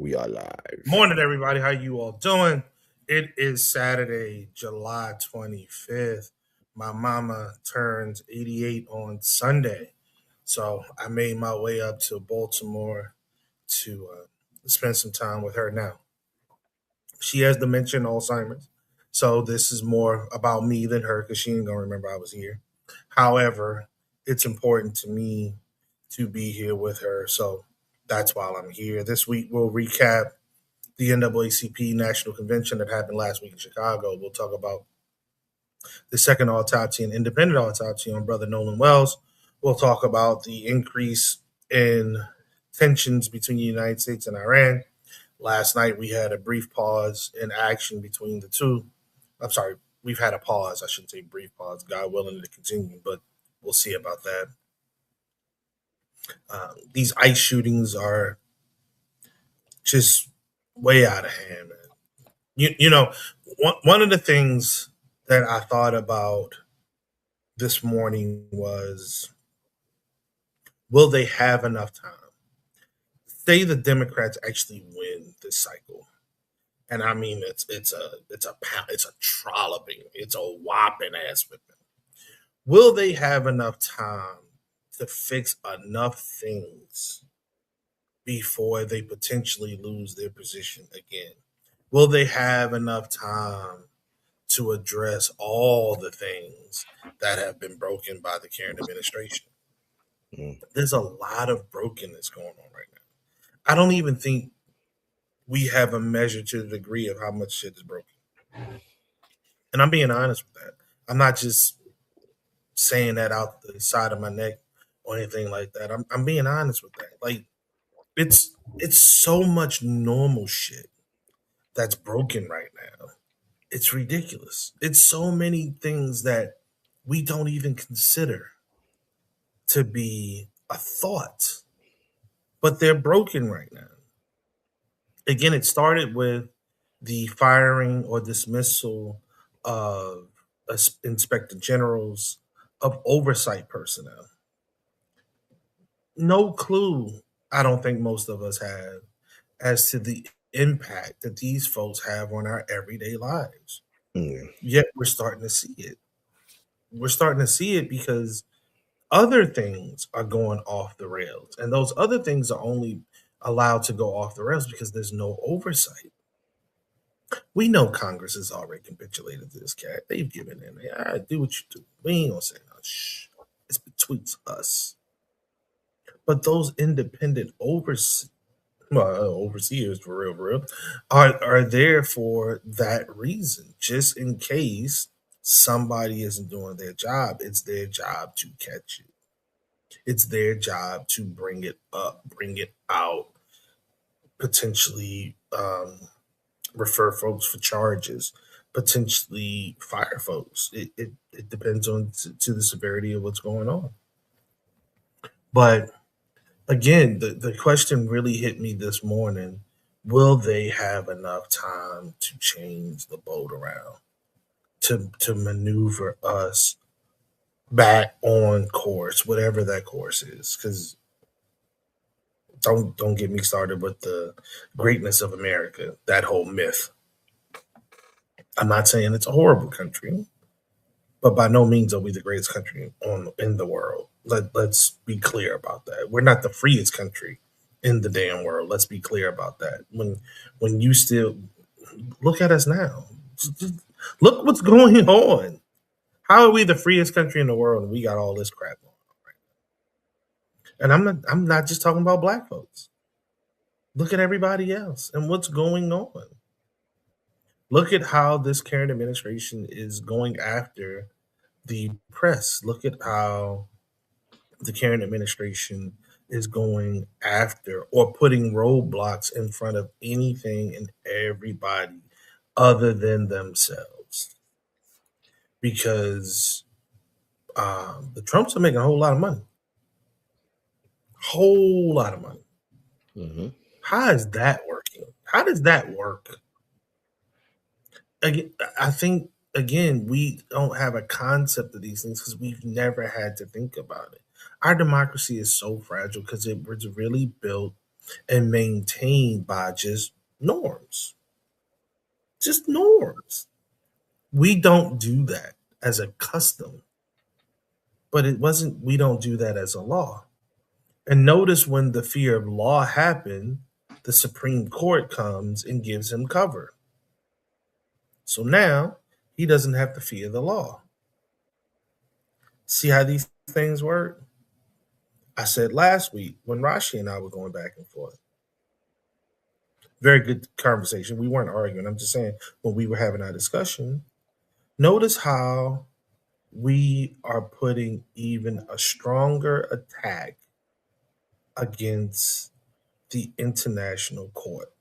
We are live. Morning, everybody. How you all doing? It is Saturday, July 25th. My mama turns 88 on Sunday. So I made my way up to Baltimore to spend some time with her now. She has dementia and Alzheimer's. So this is more about me than her because she ain't going to remember I was here. However, it's important to me to be here with her. So that's why I'm here. This week we'll recap the NAACP National Convention that happened last week in Chicago. We'll talk about the second autopsy and independent autopsy on Brother Nolan Wells. We'll talk about the increase in tensions between the United States and Iran. Last night we had a brief pause in action between the two. I'm sorry, we've had a pause. I shouldn't say brief pause. God willing to continue, but we'll see about that. These ICE shootings are just way out of hand, man. One of the things that I thought about this morning was, will they have enough time? Say the Democrats actually win this cycle, and I mean it's a trolloping, it's a whopping ass whipping. Will they have enough time to fix enough things before they potentially lose their position again? Will they have enough time to address all the things that have been broken by the current administration? Mm. There's a lot of brokenness going on right now. I don't even think we have a measure to the degree of how much shit is broken. And I'm being honest with that. I'm not just saying that out the side of my neck or anything like that. I'm being honest with that. Like it's so much normal shit that's broken right now. It's ridiculous. It's so many things that we don't even consider to be a thought, but they're broken right now. Again, it started with the firing or dismissal of inspector generals of oversight personnel. No clue, I don't think most of us have, as to the impact that these folks have on our everyday lives. Mm. Yet we're starting to see it. We're starting to see it because other things are going off the rails. And those other things are only allowed to go off the rails because there's no oversight. We know Congress has already capitulated to this cat. They've given in. Do what you do. We ain't gonna say no. Shh. It's between us. But those independent overseers, for real, are there for that reason. Just in case somebody isn't doing their job, it's their job to catch it. It's their job to bring it up, bring it out, potentially refer folks for charges, potentially fire folks. It depends on to the severity of what's going on. But again, the question really hit me this morning. Will they have enough time to change the boat around, to maneuver us back on course, whatever that course is? Because don't get me started with the greatness of America, that whole myth. I'm not saying it's a horrible country, but by no means are we the greatest country in the world. Let's be clear about that. We're not the freest country in the damn world. Let's be clear about that. When you still look at us now, just look what's going on. How are we the freest country in the world and we got all this crap going on? And I'm not just talking about black folks. Look at everybody else and what's going on. Look at how this current administration is going after the press. Look at how the current administration is going after or putting roadblocks in front of anything and everybody other than themselves. Because the Trumps are making a whole lot of money. Whole lot of money. Mm-hmm. How is that working? How does that work? Again, I think again we don't have a concept of these things because we've never had to think about it. Our democracy is so fragile because it was really built and maintained by just norms. Just norms. We don't do that as a custom, but it wasn't, we don't do that as a law. And notice when the fear of law happened, the Supreme Court comes and gives him cover. So now he doesn't have to fear the law. See how these things work? I said last week when Rashi and I were going back and forth. Very good conversation. We weren't arguing. I'm just saying when we were having our discussion, notice how we are putting even a stronger attack against the international court.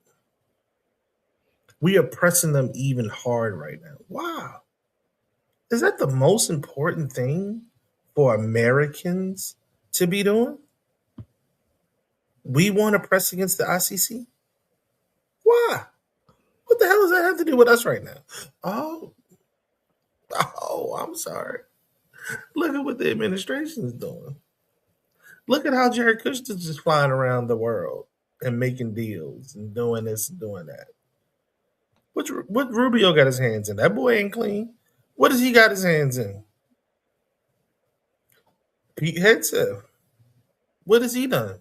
We are pressing them even hard right now. Wow. Is that the most important thing for Americans to be doing? We want to press against the ICC? Why? What the hell does that have to do with us right now? Oh, I'm sorry. Look at what the administration is doing. Look at how Jared Kushner's just flying around the world and making deals and doing this and doing that. What Rubio got his hands in? That boy ain't clean. What does he got his hands in? Pete Hegseth. What has he done?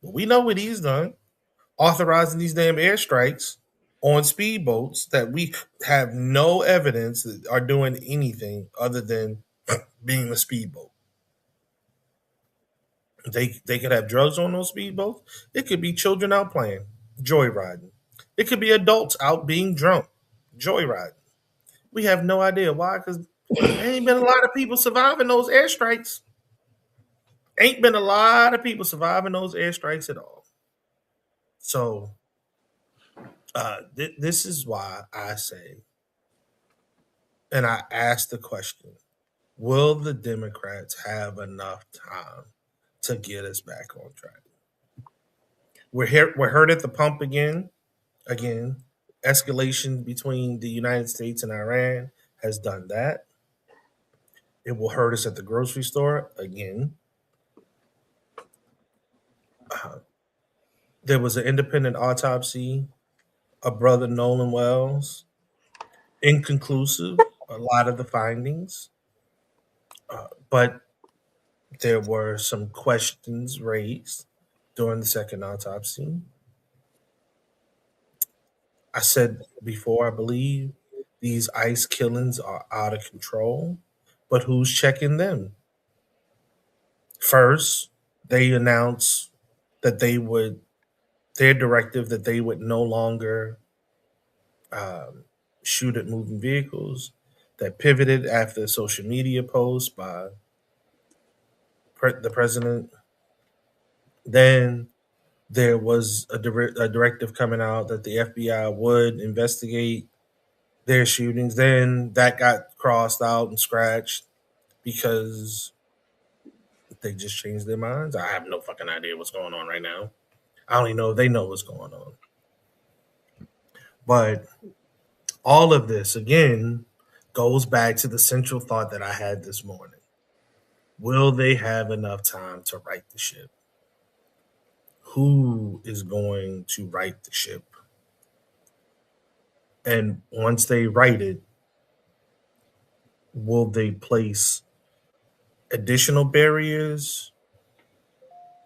Well, we know what he's done. Authorizing these damn airstrikes on speedboats that we have no evidence that are doing anything other than being a speedboat. They could have drugs on those speedboats. It could be children out playing, joyriding. It could be adults out being drunk, joyriding. We have no idea why, because there ain't been a lot of people surviving those airstrikes. Ain't been a lot of people surviving those airstrikes at all. So this is why I say, and I ask the question: will the Democrats have enough time to get us back on track? We're here. We're hurt at the pump again. Again, escalation between the United States and Iran has done that. It will hurt us at the grocery store again. Uh, there was an independent autopsy of brother Nolan Wells. Inconclusive, a lot of the findings, but there were some questions raised during the second autopsy. I said before, I believe these ICE killings are out of control, but who's checking them? First, they announced that they would, their directive that they would no longer um, shoot at moving vehicles. That pivoted after a social media post by the president. Then there was a directive coming out that the FBI would investigate their shootings. Then that got crossed out and scratched because they just changed their minds. I have no fucking idea what's going on right now. I don't even know if they know what's going on. But all of this, again, goes back to the central thought that I had this morning. Will they have enough time to right the ship? Who is going to right the ship? And once they right it, will they place additional barriers,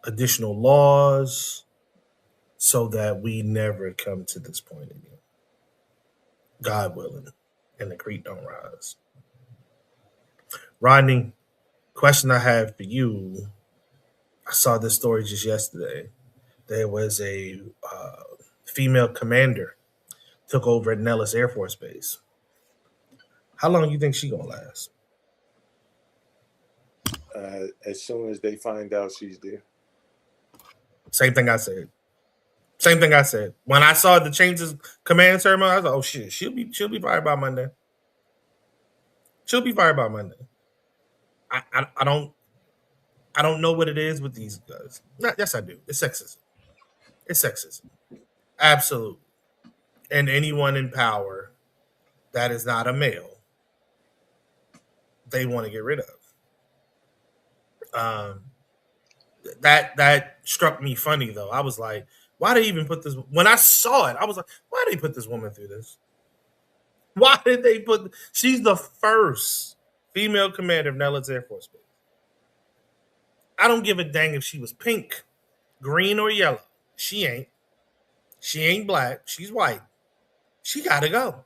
additional laws, so that we never come to this point again? God willing, and the creek don't rise. Rodney, question I have for you. I saw this story just yesterday. There was a female commander took over at Nellis Air Force Base. How long do you think she gonna last? As soon as they find out she's there. Same thing I said. Same thing I said. When I saw the changes command ceremony, I was like, "Oh shit, she'll be fired by Monday. She'll be fired by Monday." I don't know what it is with these guys. Yes, I do. It's sexism. It's sexism. Absolutely. And anyone in power that is not a male, they want to get rid of. That struck me funny though. I was like, why they even put this? When I saw it, I was like, why they put this woman through this? Why did they put? She's the first female commander of Nellis Air Force Base. I don't give a dang if she was pink, green, or yellow. She ain't. She ain't black. She's white. She gotta go.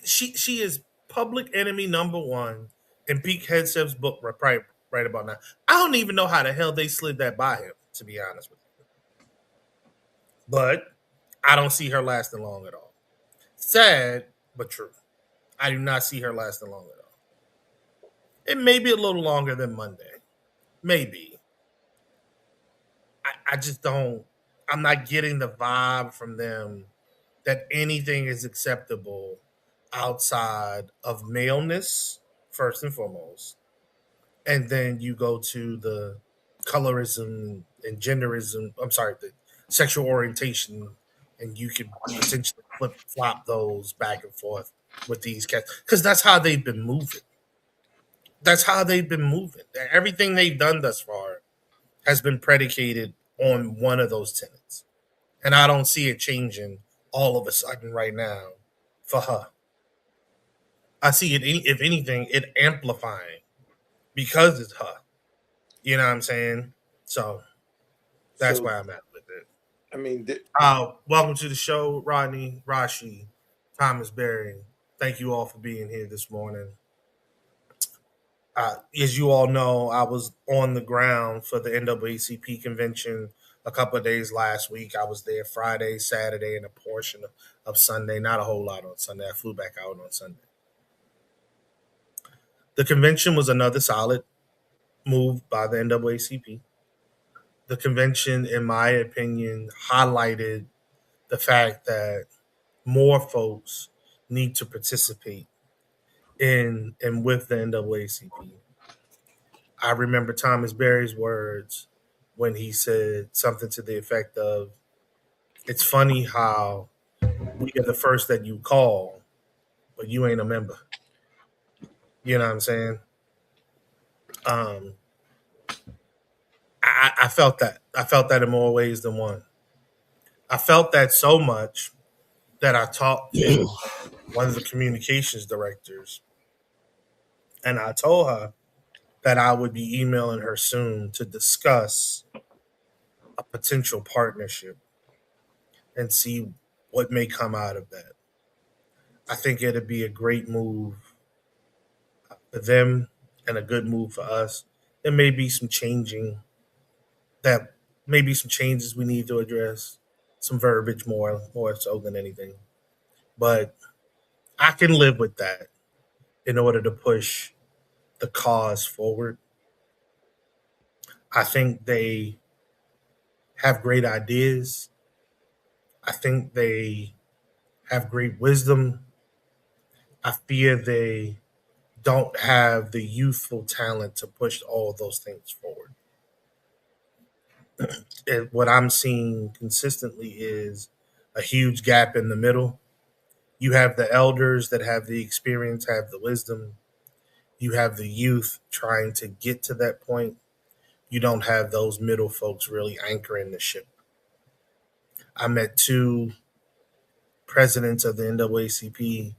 She is public enemy number one in Pete Hegseth's book right about now. I don't even know how the hell they slid that by him, to be honest with you. But I don't see her lasting long at all. Sad, but true. I do not see her lasting long at all. It may be a little longer than Monday. Maybe. I just don't. I'm not getting the vibe from them that anything is acceptable outside of maleness, first and foremost. And then you go to the colorism and genderism. I'm sorry, the sexual orientation, and you could potentially flip flop those back and forth with these cats because that's how they've been moving. That's how they've been moving. Everything they've done thus far has been predicated on one of those tenets, and I don't see it changing all of a sudden right now for her. I see it, if anything, it amplifying because it's her. You know what I'm saying? So that's So where I'm at with it. I mean, Welcome to the show, Rodney, Rashi, Thomas Berry. Thank you all for being here this morning. As you all know, I was on the ground for the NAACP convention a couple of days last week. I was there Friday, Saturday, and a portion of Sunday. Not a whole lot on Sunday. I flew back out on Sunday. The convention was another solid move by the NAACP. The convention, in my opinion, highlighted the fact that more folks need to participate in and with the NAACP. I remember Thomas Berry's words when he said something to the effect of, "It's funny how we are the first that you call, but you ain't a member." You know what I'm saying? Um, I felt that. I felt that in more ways than one. I felt that so much that I talked to one of the communications directors, and I told her that I would be emailing her soon to discuss a potential partnership and see what may come out of that. I think it'd be a great move for them and a good move for us. There may be some some changes we need to address, some verbiage more so than anything. But I can live with that in order to push the cause forward. I think they have great ideas. I think they have great wisdom. I fear they don't have the youthful talent to push all of those things forward. And what I'm seeing consistently is a huge gap in the middle. You have the elders that have the experience, have the wisdom. You have the youth trying to get to that point. You don't have those middle folks really anchoring the ship. I met two presidents of the NAACP,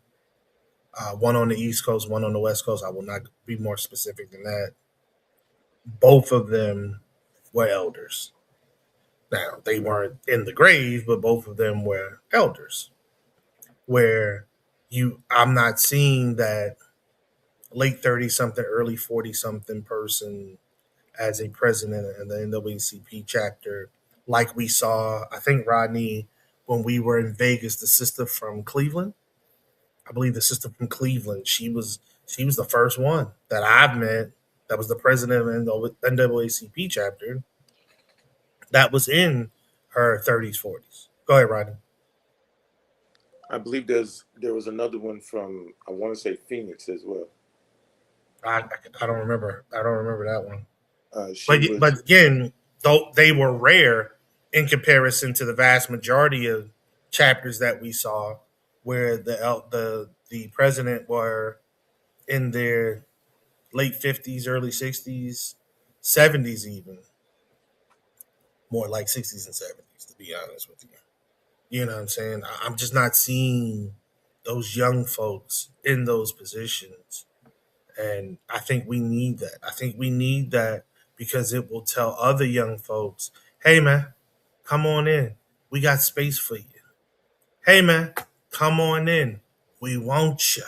one on the East Coast, one on the West Coast. I will not be more specific than that. Both of them were elders. Now, they weren't in the grave, but both of them were elders. Where I'm not seeing that late 30 something, early 40 something person as a president in the NAACP chapter, like we saw, I think, Rodney, when we were in Vegas, the sister from Cleveland. I believe the sister from Cleveland, she was the first one that I've met that was the president of the NAACP chapter that was in her 30s, 40s. Go ahead, Rodney. I believe there was another one from, I want to say, Phoenix as well. I don't remember. I don't remember that one. But again, though they were rare in comparison to the vast majority of chapters that we saw, where the president were in their late 50s, early 60s, 70s even. more like 60s and 70s, to be honest with you. You know what I'm saying? I'm just not seeing those young folks in those positions. And I think we need that. I think we need that because it will tell other young folks, hey, man, come on in. We got space for you. Hey, man, come on in. We want you.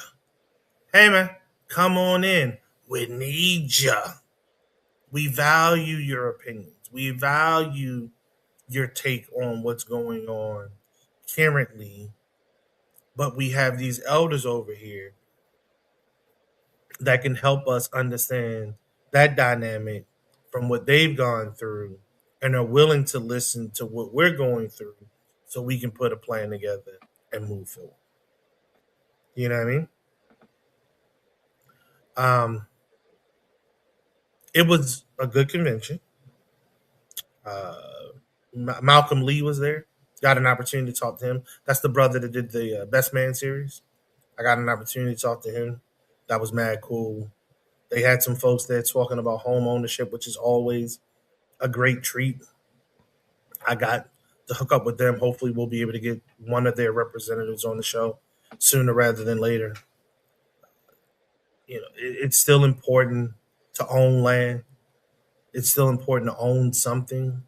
Hey, man, come on in. We need you. We value your opinions. We value your take on what's going on currently. But we have these elders over here that can help us understand that dynamic from what they've gone through and are willing to listen to what we're going through so we can put a plan together and move forward. You know what I mean? It was a good convention. Malcolm Lee was there. Got an opportunity to talk to him. That's the brother that did the Best Man series. I got an opportunity to talk to him. That was mad cool. They had some folks there talking about home ownership, which is always a great treat. I got to hook up with them. Hopefully, we'll be able to get one of their representatives on the show sooner rather than later. You know, it's still important to own land. It's still important to own something.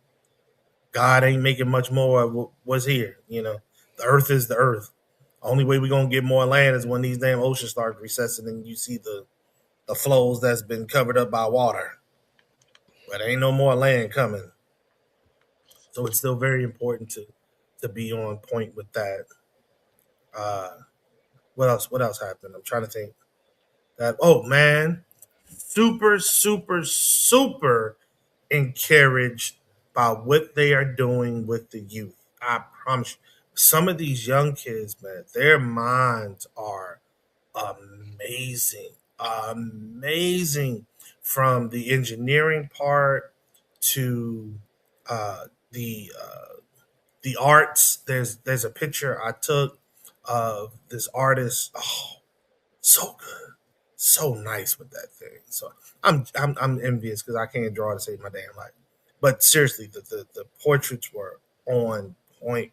God ain't making much more of what's here. You know, the earth is the earth. Only way we're gonna get more land is when these damn oceans start recessing and you see the flows that's been covered up by water. But there ain't no more land coming. So it's still very important to be on point with that. What else? What else happened? I'm trying to think. That man, super, super, super encouraged by what they are doing with the youth. I promise you, some of these young kids, man, their minds are amazing, amazing. From the engineering part to uh, the arts. There's a picture I took of this artist. Oh, so good, so nice with that thing. So I'm envious because I can't draw to save my damn life. But seriously, the portraits were on point,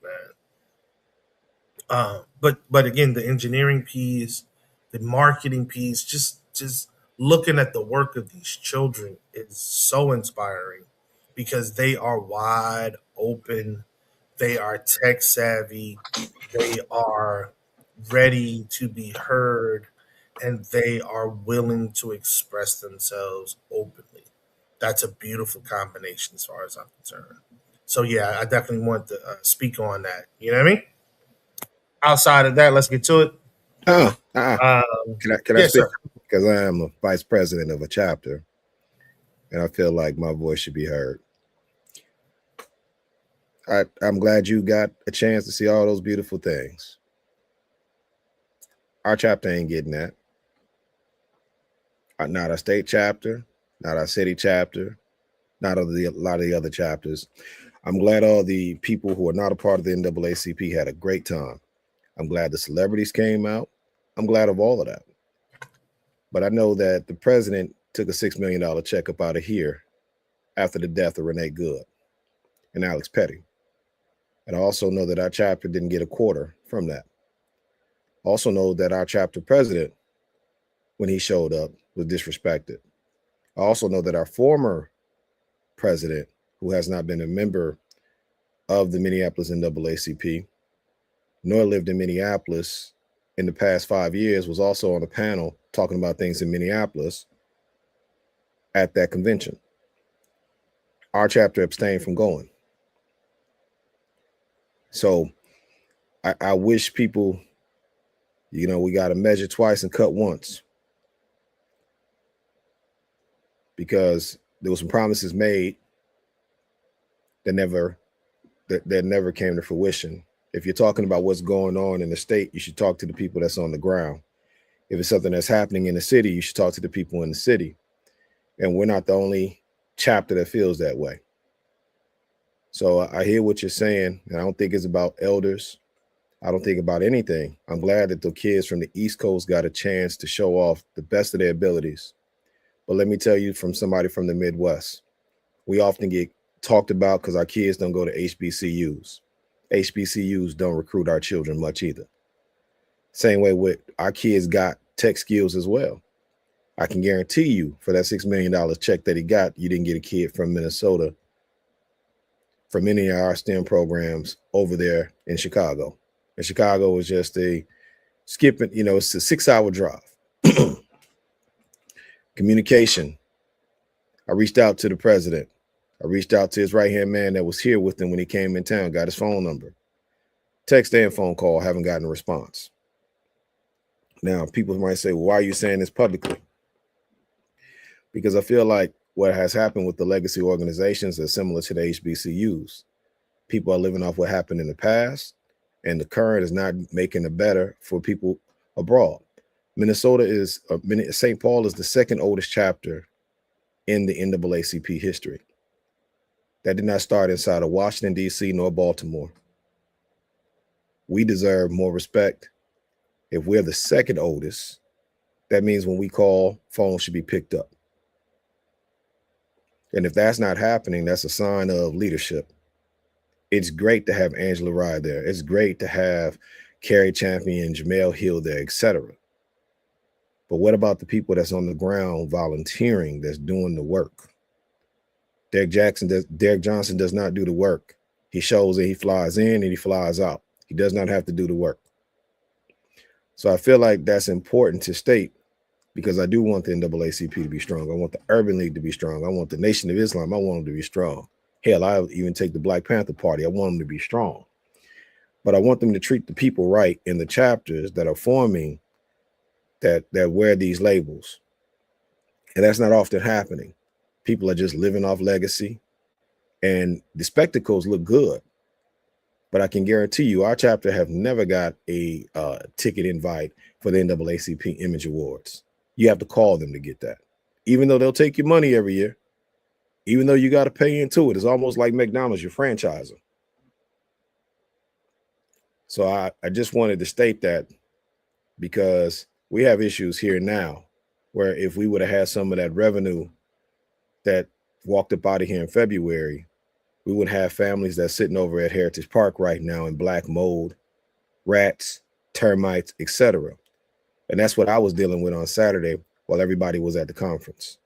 man. But again, the engineering piece, the marketing piece, just looking at the work of these children is so inspiring because they are wide open, they are tech savvy, they are ready to be heard, and they are willing to express themselves openly. That's a beautiful combination as far as I'm concerned. So yeah, I definitely want to speak on that. You know what I mean? Outside of that, let's get to it. Can I Yes, speak? sir. Because I am a vice president of a chapter, and I feel like my voice should be heard. I'm glad you got a chance to see all those beautiful things. Our chapter ain't getting that. Not our state chapter, not our city chapter, not a lot of the other chapters. I'm glad all the people who are not a part of the NAACP had a great time. I'm glad the celebrities came out. I'm glad of all of that. But I know that the president took a $6 million check up out of here after the death of Renee Good and Alex Petty. And I also know that our chapter didn't get a quarter from that. I also know that our chapter president, when he showed up, was disrespected. I also know that our former president, who has not been a member of the Minneapolis NAACP, nor lived in Minneapolis in the past 5 years, was also on a panel talking about things in Minneapolis at that convention. Our chapter abstained from going. So I wish people, we got to measure twice and cut once, because there were some promises made that never came to fruition. If you're talking about what's going on in the state, you should talk to the people that's on the ground. If it's something that's happening in the city, you should talk to the people in the city. And we're not the only chapter that feels that way. So I hear what you're saying, and I don't think it's about elders. I don't think about anything. I'm glad that the kids from the East Coast got a chance to show off the best of their abilities. But let me tell you, from somebody from the Midwest, we often get talked about because our kids don't go to HBCUs. HBCUs don't recruit our children much either. Same way with our kids got tech skills as well. I can guarantee you for that $6 million check that he got, you didn't get a kid from Minnesota from any of our STEM programs over there in Chicago. And Chicago was just a skipping, it's a 6-hour drive. Communication. I reached out to the president. I reached out to his right-hand man that was here with him when he came in town, got his phone number. Text and phone call, haven't gotten a response. Now, people might say, well, why are you saying this publicly? Because I feel like what has happened with the legacy organizations is similar to the HBCUs. People are living off what happened in the past, and the current is not making it better for people abroad. St. Paul is the second oldest chapter in the NAACP history. That did not start inside of Washington, D.C., nor Baltimore. We deserve more respect. If we're the second oldest, that means when we call, phones should be picked up. And if that's not happening, that's a sign of leadership. It's great to have Angela Rye there. It's great to have Carrie Champion, Jamel Hill there, etc. But what about the people that's on the ground volunteering, that's doing the work? Derek Johnson does not do the work. He shows that he flies in and he flies out. He does not have to do the work. So I feel like that's important to state, because I do want the NAACP to be strong. I want the Urban League to be strong. I want the Nation of Islam. I want them to be strong. Hell, I'll even take the Black Panther Party. I want them to be strong. But I want them to treat the people right in the chapters that are forming, that wear these labels. And that's not often happening. People are just living off legacy, and the spectacles look good. But I can guarantee you our chapter have never got a ticket invite for the NAACP Image Awards. You have to call them to get that. Even though they'll take your money every year, even though you got to pay into it, it's almost like McDonald's, your franchisor. So I just wanted to state that, because we have issues here now where if we would have had some of that revenue that walked up out of here in February, we would have families that's sitting over at Heritage Park right now in black mold, rats, termites, etc. And that's what I was dealing with on Saturday while everybody was at the conference.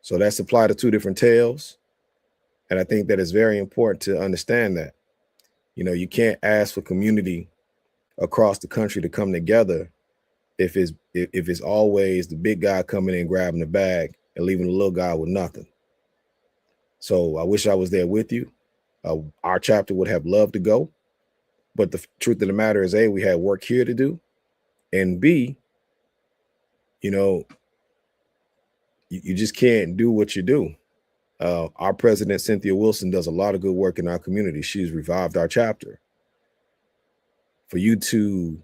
So that's applied to two different tales. And I think that it's very important to understand that, you can't ask for community across the country to come together if it's always the big guy coming in, grabbing the bag and leaving the little guy with nothing. So I wish I was there with you. Our chapter would have loved to go. But the truth of the matter is, A, we had work here to do. And B, you just can't do what you do. Our president, Cynthia Wilson, does a lot of good work in our community. She's revived our chapter. For you to,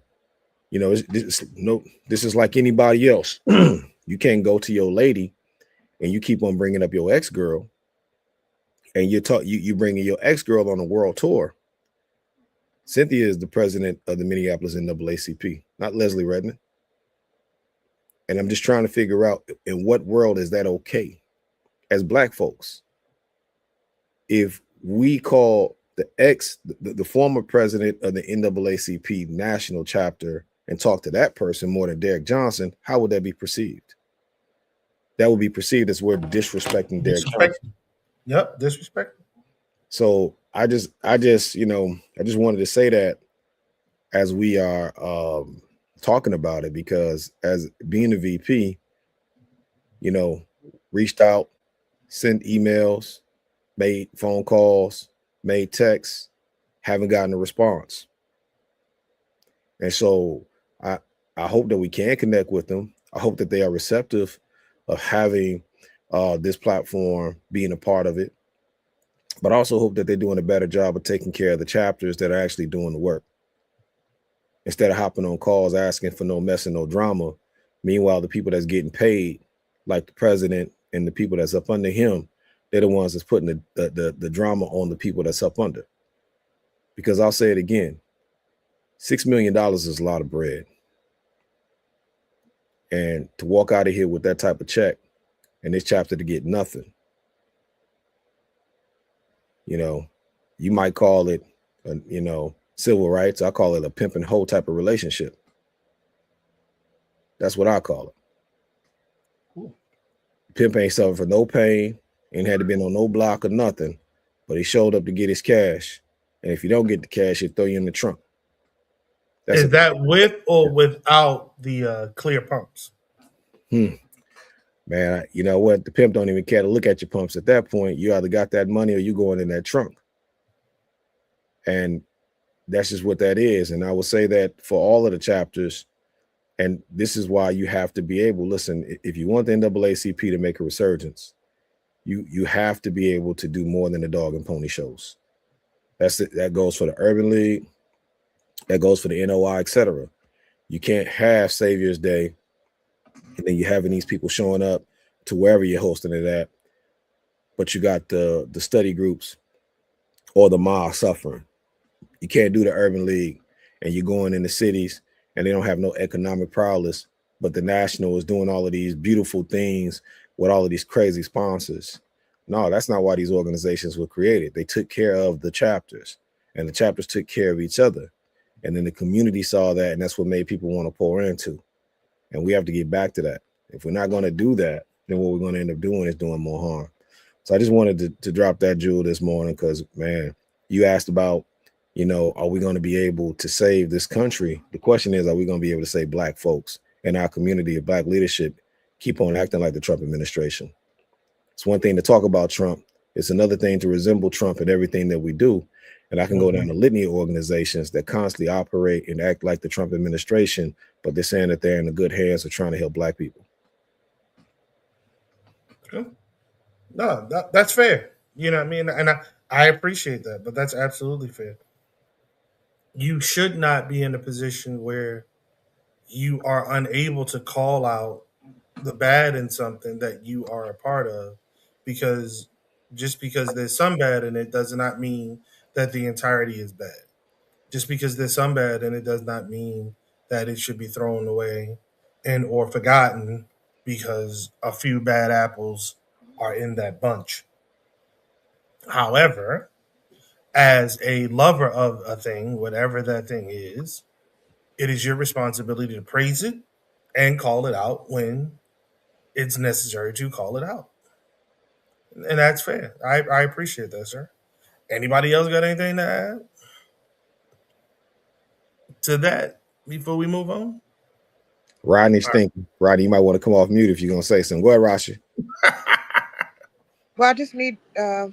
this is like anybody else. You can't go to your lady and you keep on bringing up your ex-girl, and you bringing your ex-girl on a world tour. Cynthia is the president of the Minneapolis NAACP, not Leslie Redmond. And I'm just trying to figure out, in what world is that okay? As Black folks, if we call the former president of the NAACP national chapter and talk to that person more than Derek Johnson, how would that be perceived? That would be perceived as we're disrespecting Derek Johnson. Yep, disrespect. So I just wanted to say that as we are talking about it, because as being a VP, reached out, sent emails, made phone calls, made texts, haven't gotten a response. And so I hope that we can connect with them. I hope that they are receptive of having this platform, being a part of it. But I also hope that they're doing a better job of taking care of the chapters that are actually doing the work, instead of hopping on calls asking for no mess and no drama. Meanwhile, the people that's getting paid, like the president and the people that's up under him, they're the ones that's putting the drama on the people that's up under. Because I'll say it again, $6 million is a lot of bread. And to walk out of here with that type of check and this chapter to get nothing, You know, you might call it, civil rights. I call it a pimp and hoe type of relationship. That's what I call it. Cool. Pimp ain't suffered for no pain, ain't had to be on no block or nothing, but he showed up to get his cash. And if you don't get the cash, he'll throw you in the trunk. That's Is a that with or without the clear pumps? hmm, man. You know what? The pimp don't even care to look at your pumps at that point. You either got that money or you going in that trunk. And that's just what that is. And I will say that for all of the chapters, and this is why you have to be able, listen, if you want the NAACP to make a resurgence, you have to be able to do more than the dog and pony shows. That's it. That goes for the Urban League, that goes for the NOI, etc. You can't have Savior's Day and then you're having these people showing up to wherever you're hosting it at, but you got the study groups or the mob suffering. You can't do the Urban League and you're going in the cities and they don't have no economic prowess, but the National is doing all of these beautiful things with all of these crazy sponsors. No, that's not why these organizations were created. They took care of the chapters and the chapters took care of each other. And then the community saw that, and that's what made people want to pour into. And we have to get back to that. If we're not going to do that, then what we're going to end up doing is doing more harm. So I just wanted to drop that jewel this morning because, man, you asked about, are we going to be able to save this country? The question is, are we going to be able to save Black folks and our community of Black leadership keep on acting like the Trump administration? It's one thing to talk about Trump. It's another thing to resemble Trump in everything that we do. And I can go down a litany of organizations that constantly operate and act like the Trump administration, but they're saying that they're in the good hands of trying to help Black people. No, that's fair. You know what I mean? And I appreciate that, but that's absolutely fair. You should not be in a position where you are unable to call out the bad in something that you are a part of, because just because there's some bad in it does not mean that the entirety is bad. Just because there's some bad in it does not mean that it should be thrown away and or forgotten because a few bad apples are in that bunch. However, as a lover of a thing, whatever that thing is, it is your responsibility to praise it and call it out when it's necessary to call it out. And that's fair. I appreciate that, sir. Anybody else got anything to add to that before we move on? Rodney's thinking. Rodney, you might want to come off mute if you're going to say something. Go ahead, Rashi. Well, I just need for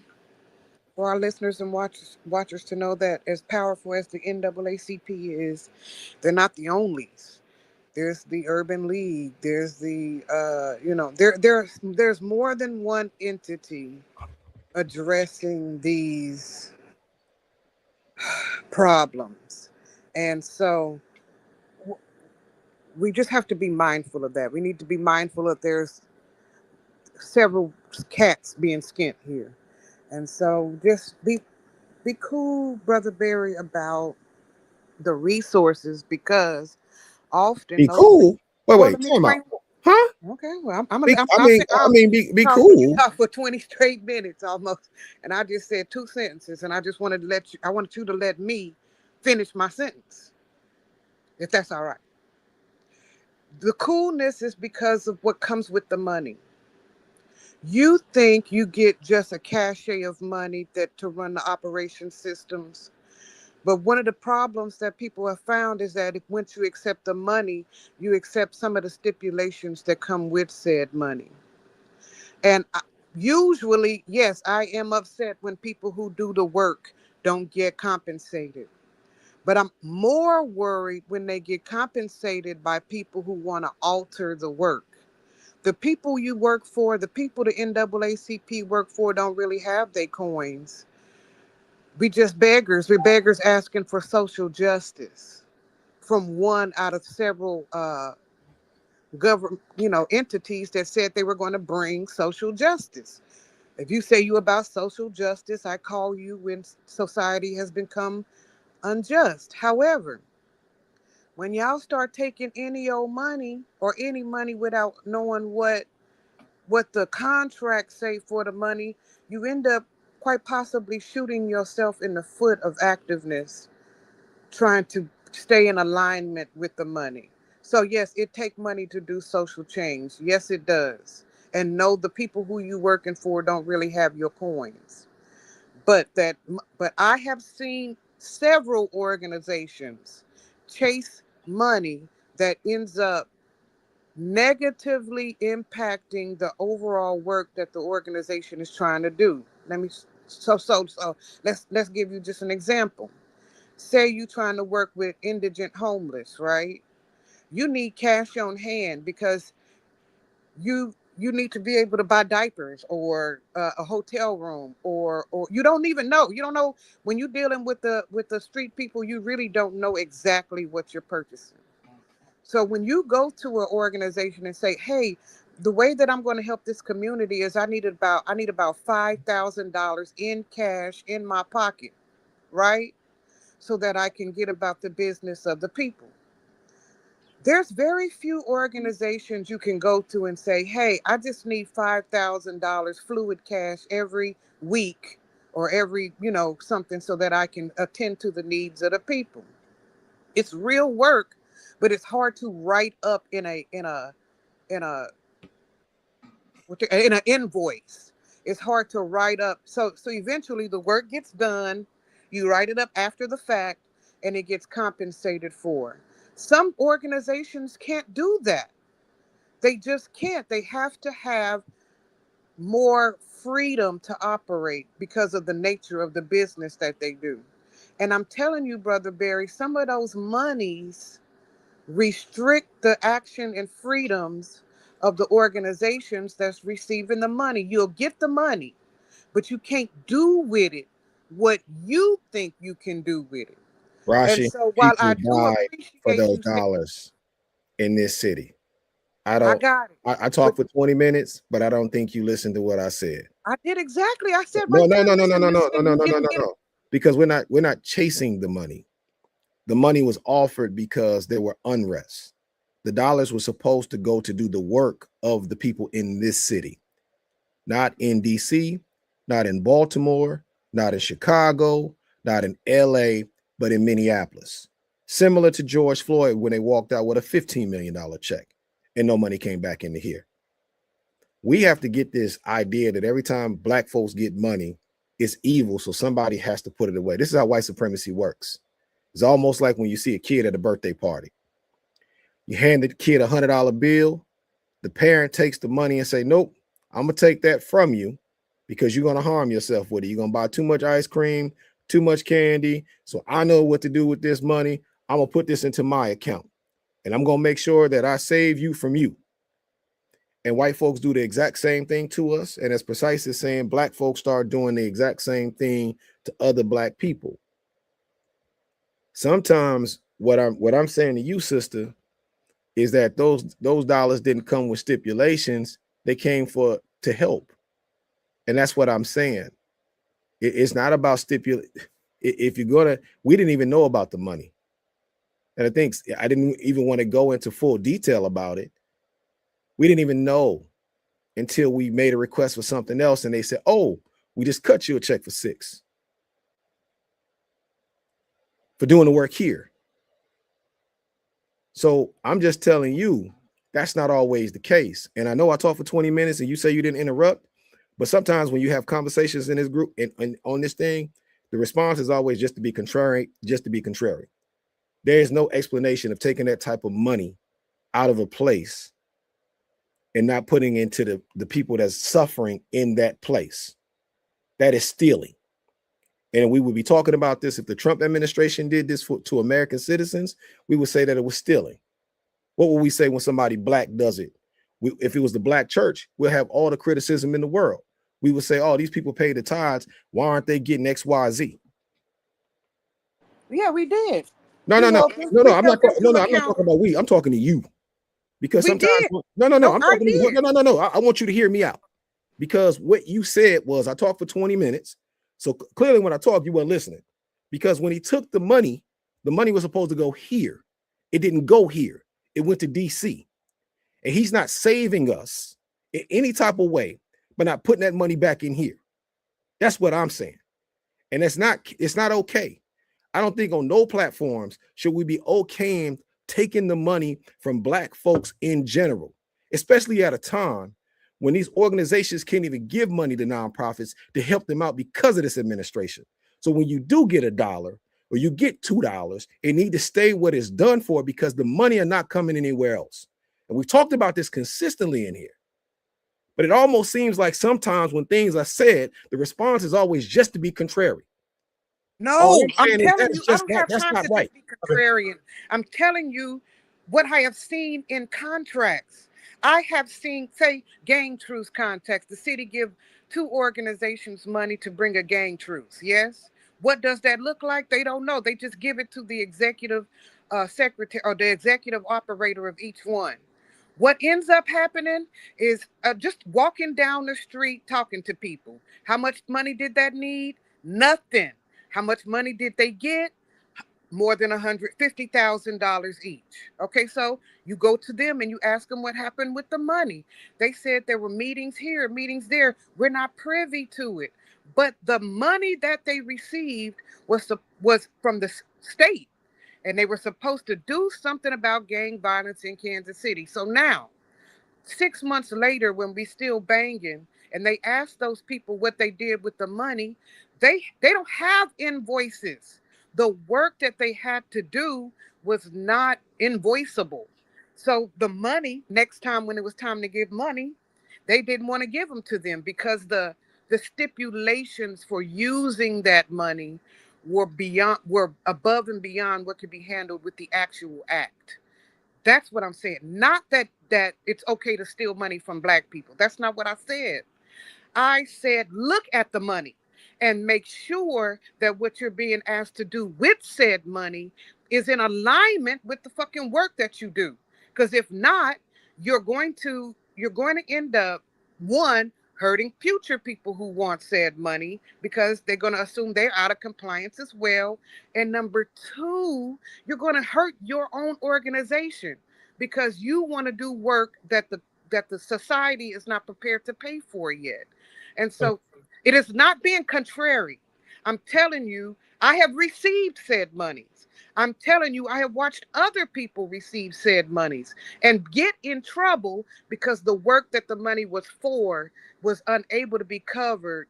our listeners and watchers to know that as powerful as the NAACP is, they're not the onlys. There's the Urban League. There's the there's more than one entity addressing these problems, and so we just have to be mindful of that. We need to be mindful that there's several cats being skinned here, and so just be cool, Brother Barry, about the resources, because often Be those. cool. Well, Wait, let me time out. explain. Huh? Okay, well, Be, I I'll mean, say I I'll mean, be talk for you cool. talk for 20 straight minutes almost, and I just said two sentences, and I just wanted to let you. I wanted you to let me finish my sentence, if that's all right. The coolness is because of what comes with the money. You think you get just a cachet of money that to run the operation systems. But one of the problems that people have found is that if once you accept the money, you accept some of the stipulations that come with said money. And usually, yes, I am upset when people who do the work don't get compensated. But I'm more worried when they get compensated by people who want to alter the work. The people you work for, the people the NAACP work for, don't really have their coins. We just beggars. We're beggars asking for social justice from one out of several government, entities that said they were going to bring social justice. If you say you about social justice, I call you when society has become unjust. However, when y'all start taking any old money or any money without knowing what the contracts say for the money, you end up quite possibly shooting yourself in the foot of activeness, trying to stay in alignment with the money. So yes, it takes money to do social change. Yes, it does. And no, the people who you working for don't really have your coins. But I have seen several organizations chase money that ends up negatively impacting the overall work that the organization is trying to do. Let me so let's give you just an example. Say you trying to work with indigent homeless, right? You need cash on hand because you need to be able to buy diapers or a hotel room, or you don't know when you're dealing with the street people. You really don't know exactly what you're purchasing. So when you go to an organization and say, hey, the way that I'm going to help this community is I need about $5,000 in cash in my pocket, right? So that I can get about the business of the people. There's very few organizations you can go to and say, hey, I just need $5,000 fluid cash every week or every, something so that I can attend to the needs of the people. It's real work, but it's hard to write up in a in an invoice. It's hard to write up. So eventually the work gets done. You write it up after the fact, and it gets compensated for. Some organizations can't do that. They just can't. They have to have more freedom to operate because of the nature of the business that they do. And I'm telling you, Brother Barry, some of those monies restrict the action and freedoms of the organizations that's receiving the money. You'll get the money, but you can't do with it what you think you can do with it. And Rashi, so while people I do died for appreciate those you saying, dollars in this city. I I don't. got it. I But talked for 20 minutes, but I don't think you listened to what I said. I did exactly. I said No, right no, there, no, no, no, listen, no, no, no, listen, no, you no, no, didn't no, get it. no. Because we're not chasing the money. The money was offered because there were unrest. The dollars were supposed to go to do the work of the people in this city, not in DC, not in Baltimore, not in Chicago, not in LA, but in Minneapolis. Similar to George Floyd when they walked out with a $15 million check and no money came back into here. We have to get this idea that every time black folks get money, it's evil, so somebody has to put it away. This is how white supremacy works. It's almost like when you see a kid at a birthday party. You hand the kid $100 bill, the parent takes the money and say, nope, I'm gonna take that from you because you're gonna harm yourself with it. You're gonna buy too much ice cream, too much candy. So I know what to do with this money. I'm gonna put this into my account and I'm gonna make sure that I save you from you. And white folks do the exact same thing to us. And as Precise is saying, black folks start doing the exact same thing to other black people. Sometimes what I'm saying to you, sister, is that those dollars didn't come with stipulations. They came for to help. And that's what I'm saying. It's not about stipulate. If you're gonna, we didn't even know about the money. And I think I didn't even want to go into full detail about it. We didn't even know until we made a request for something else and they said, oh, we just cut you a check for $6 for doing the work here. So I'm just telling you, that's not always the case. And I know I talked for 20 minutes and you say you didn't interrupt, but sometimes when you have conversations in this group and on this thing, the response is always just to be contrary, just to be contrary. There is no explanation of taking that type of money out of a place and not putting into the people that's suffering in that place. That is stealing. And we would be talking about this if the Trump administration did this to American citizens, we would say that it was stealing. What would we say when somebody black does it? If it was the black church, we'll have all the criticism in the world. We would say, oh, these people pay the tithes. Why aren't they getting X, Y, Z? Yeah, we did. No, We no, no, held them, no, we no. I'm not. held them No, to no. I'm not account. talking about we. I'm talking to you because We sometimes. did. No, no, no. No, I'm I talking to you. did. No, no, no, no. I want you to hear me out because what you said was I talked for 20 minutes. So clearly, when I talked, you weren't listening because when he took the money was supposed to go here. It didn't go here. It went to DC. And he's not saving us in any type of way, but not putting that money back in here. That's what I'm saying. And it's not okay. I don't think on no platforms should we be okaying taking the money from Black folks in general, especially at a time when these organizations can't even give money to nonprofits to help them out because of this administration. So when you do get $1 or you get $2, it need to stay what it's done for, because the money are not coming anywhere else. And we've talked about this consistently in here. But it almost seems like sometimes when things are said, the response is always just to be contrary. All No, I'm I'm saying is that telling is you, I just don't not, have that's time not to right. just be contrarian. I'm telling you what I have seen in contracts. I have seen, say, gang truce contracts. The city give 2 organizations money to bring a gang truce. Yes. What does that look like? They don't know. They just give it to the executive secretary or the executive operator of each one. What ends up happening is just walking down the street talking to people. How much money did that need? Nothing. How much money did they get? More than $150,000 each. Okay, so you go to them and you ask them what happened with the money. They said there were meetings here, meetings there. We're not privy to it. But the money that they received was from the state, and they were supposed to do something about gang violence in Kansas City. So now 6 months later, when we still banging, and they asked those people what they did with the money, they don't have invoices. The work that they had to do was not invoiceable. So the money, next time when it was time to give money, they didn't want to give them to them because the stipulations for using that money were above and beyond what could be handled with the actual act. That's what I'm saying. Not that it's okay to steal money from Black people. That's not what I said. I said, look at the money and make sure that what you're being asked to do with said money is in alignment with the fucking work that you do. Because if not, you're going to end up, one, hurting future people who want said money because they're going to assume they're out of compliance as well. And number two, you're going to hurt your own organization because you want to do work that the society is not prepared to pay for yet. And so it is not being contrary. I'm telling you, I have received said monies. I'm telling you, I have watched other people receive said monies and get in trouble because the work that the money was for was unable to be covered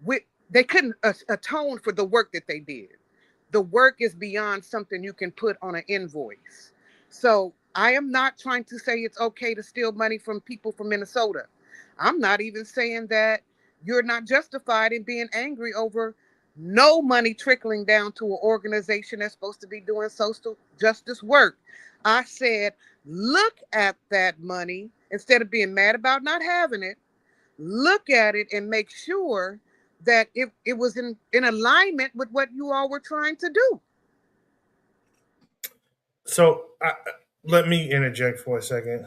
with. They couldn't atone for the work that they did. The work is beyond something you can put on an invoice. So I am not trying to say it's okay to steal money from people from Minnesota. I'm not even saying that you're not justified in being angry over no money trickling down to an organization that's supposed to be doing social justice work. I said, look at that money instead of being mad about not having it. Look at it and make sure that it was in alignment with what you all were trying to do. So let me interject for a second.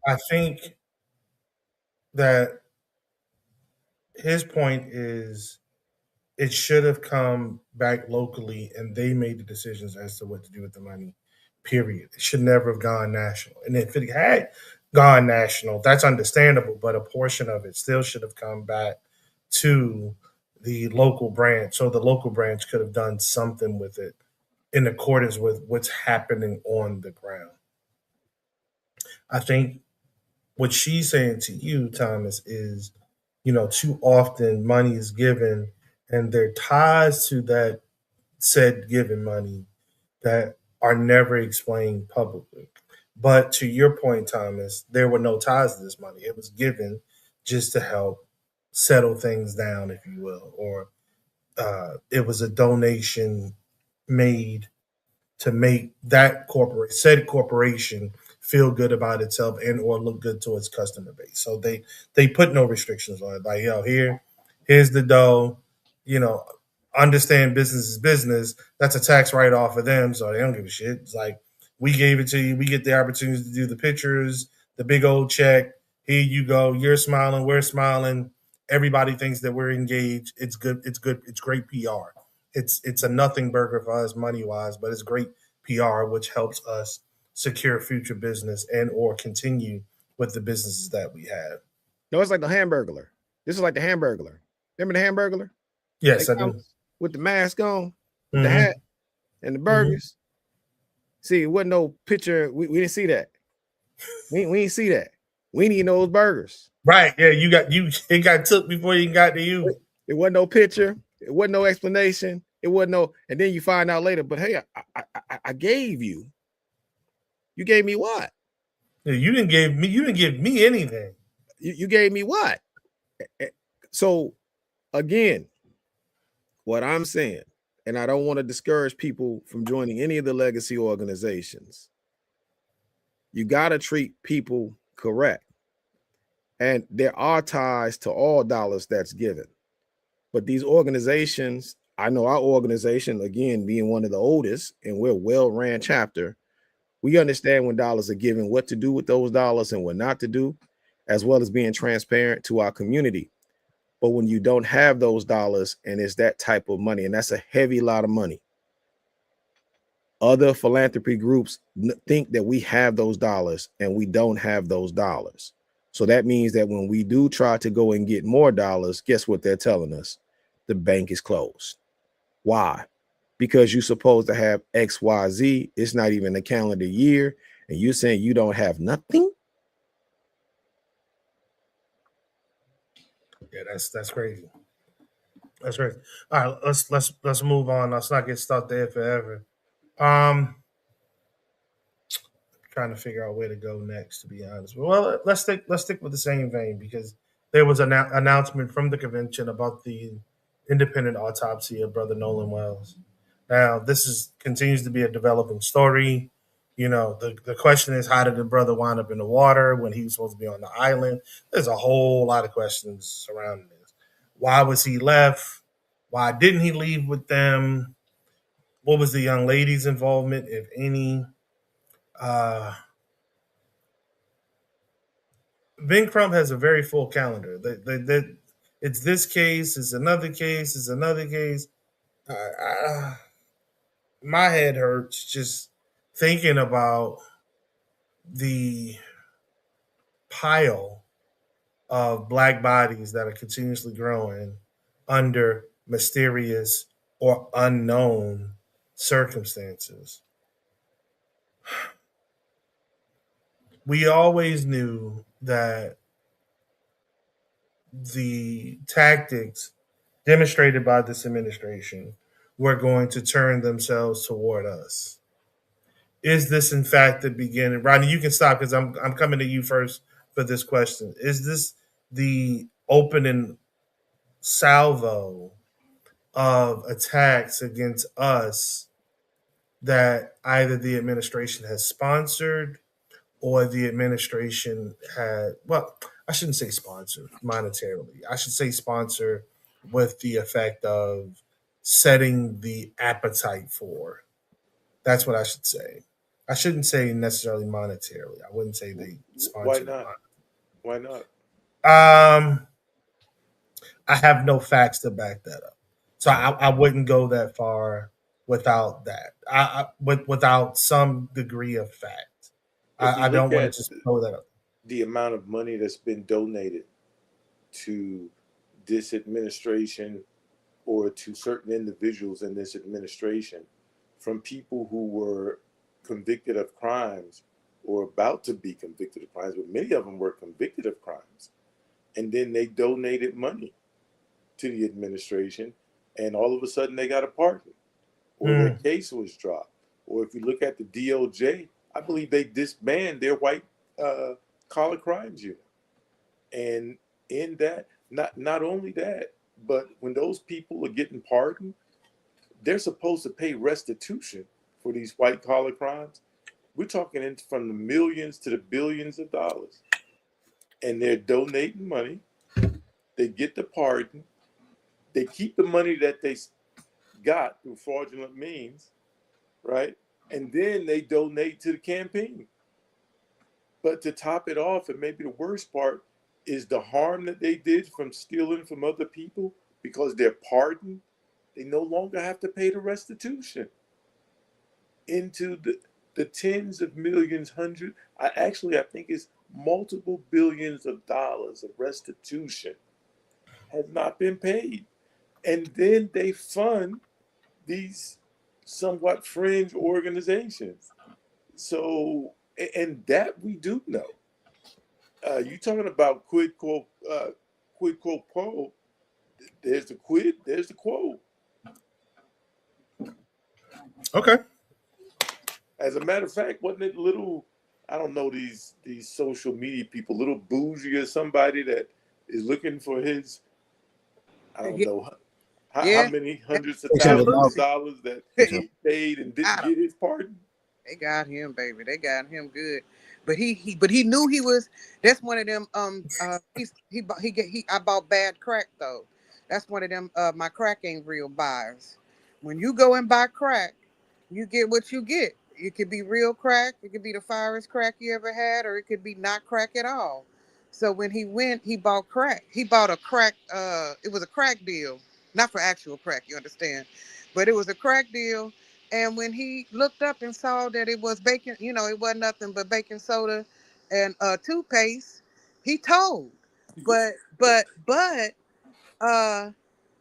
I think that his point is it should have come back locally and they made the decisions as to what to do with the money, period. It should never have gone national. And if it had gone national, that's understandable, but a portion of it still should have come back to the local branch. So the local branch could have done something with it in accordance with what's happening on the ground. I think what she's saying to you, Thomas, is too often money is given and there are ties to that said given money that are never explained publicly. But to your point, Thomas, there were no ties to this money. It was given just to help settle things down, if you will, or it was a donation made to make that said corporation feel good about itself and or look good to its customer base. So they put no restrictions on it. Like, here's the dough, you know, understand business is business. That's a tax write off for them, so they don't give a shit. It's like we gave it to you, we get the opportunity to do the pictures, the big old check. Here you go. You're smiling, we're smiling. Everybody thinks that we're engaged. It's good, it's great PR. It's a nothing burger for us money wise, but it's great PR, which helps us secure future business and or continue with the businesses that we have. No, it's like the Hamburglar. This is like the Hamburglar. Remember the Hamburglar? They Yes, I come do. with the mask on, with the Mm-hmm. hat and the Mm-hmm. burgers. See, it wasn't no picture. We didn't see that. We ain't see that. We didn't eat those burgers. Right. Yeah, you it got took before you got to you. It wasn't no picture. It wasn't no explanation. It wasn't no, and then you find out later. But hey, I gave you. You gave me what? Yeah, you didn't give me anything. You gave me what? So again, what I'm saying, and I don't want to discourage people from joining any of the legacy organizations. You got to treat people correct. And there are ties to all dollars that's given. But these organizations, I know our organization, again, being one of the oldest, and we're a well-ran chapter, we understand when dollars are given, what to do with those dollars and what not to do, as well as being transparent to our community. But when you don't have those dollars and it's that type of money, and that's a heavy lot of money, other philanthropy groups think that we have those dollars and we don't have those dollars. So that means that when we do try to go and get more dollars, guess what they're telling us? The bank is closed. Why? Because you're supposed to have XYZ. It's not even a calendar year. And you're saying you don't have nothing? Yeah, that's crazy. That's crazy. All right, let's move on. Let's not get stuck there forever. Um, trying to figure out where to go next. To be honest, well, let's stick with the same vein because there was an announcement from the convention about the independent autopsy of Brother Nolan Wells. Now, this is continues to be a developing story. You know, the question is, how did the brother wind up in the water when he was supposed to be on the island? There's a whole lot of questions surrounding this. Why was he left? Why didn't he leave with them? What was the young lady's involvement, if any? Uh, Ben Crump has a very full calendar. It's this case, it's another case, it's another case. My head hurts just thinking about the pile of black bodies that are continuously growing under mysterious or unknown circumstances. We always knew that the tactics demonstrated by this administration were going to turn themselves toward us. Is this in fact the beginning? Rodney, you can stop because I'm coming to you first for this question. Is this the opening salvo of attacks against us that either the administration has sponsored or the administration had, well, I shouldn't say sponsor monetarily. I should say sponsor with the effect of setting the appetite for. That's what I should say. I shouldn't say necessarily monetarily. I wouldn't say they Why sponsored not? Why not? it. I have no facts to back that up, so I wouldn't go that far without that. Without some degree of fact. If we I look don't want at to just throw that up. the amount of money that's been donated to this administration or to certain individuals in this administration from people who were convicted of crimes or about to be convicted of crimes, but many of them were convicted of crimes. And then they donated money to the administration, and all of a sudden they got a pardon, or their Mm, case was dropped. Or if you look at the DOJ, I believe they disbanded their white uh, collar crimes unit. And in that, not only that, but when those people are getting pardoned, they're supposed to pay restitution for these white collar crimes. We're talking from the millions to the billions of dollars, and they're donating money. They get the pardon. They keep the money that they got through fraudulent means, right? And then they donate to the campaign. But to top it off, and maybe the worst part, is the harm that they did from stealing from other people because they're pardoned. They no longer have to pay the restitution into the tens of millions, hundred. I think it's multiple billions of dollars of restitution has not been paid. And then they fund these somewhat fringe organizations. So, and that we do know. You talking about quid quo quo? There's the quid. There's the quo. Okay. As a matter of fact, wasn't it little? I don't know these social media people, little bougie or somebody that is looking for his. I don't Yeah, know how yeah. many That's hundreds of Six Joe hundred thousands of dollars. Boosie. dollars that Yeah, he paid and didn't got him. get his pardon. They got him, baby. They got him good. But he knew he was. That's one of them. I bought bad crack though. That's one of them. My crack ain't real buys. When you go and buy crack, you get what you get. It could be real crack. It could be the finest crack you ever had, or it could be not crack at all. So when he went, he bought crack. He bought a crack. It was a crack deal, not for actual crack. You understand? But it was a crack deal, and when he looked up and saw that it was baking, it wasn't nothing but baking soda and toothpaste, he told. But uh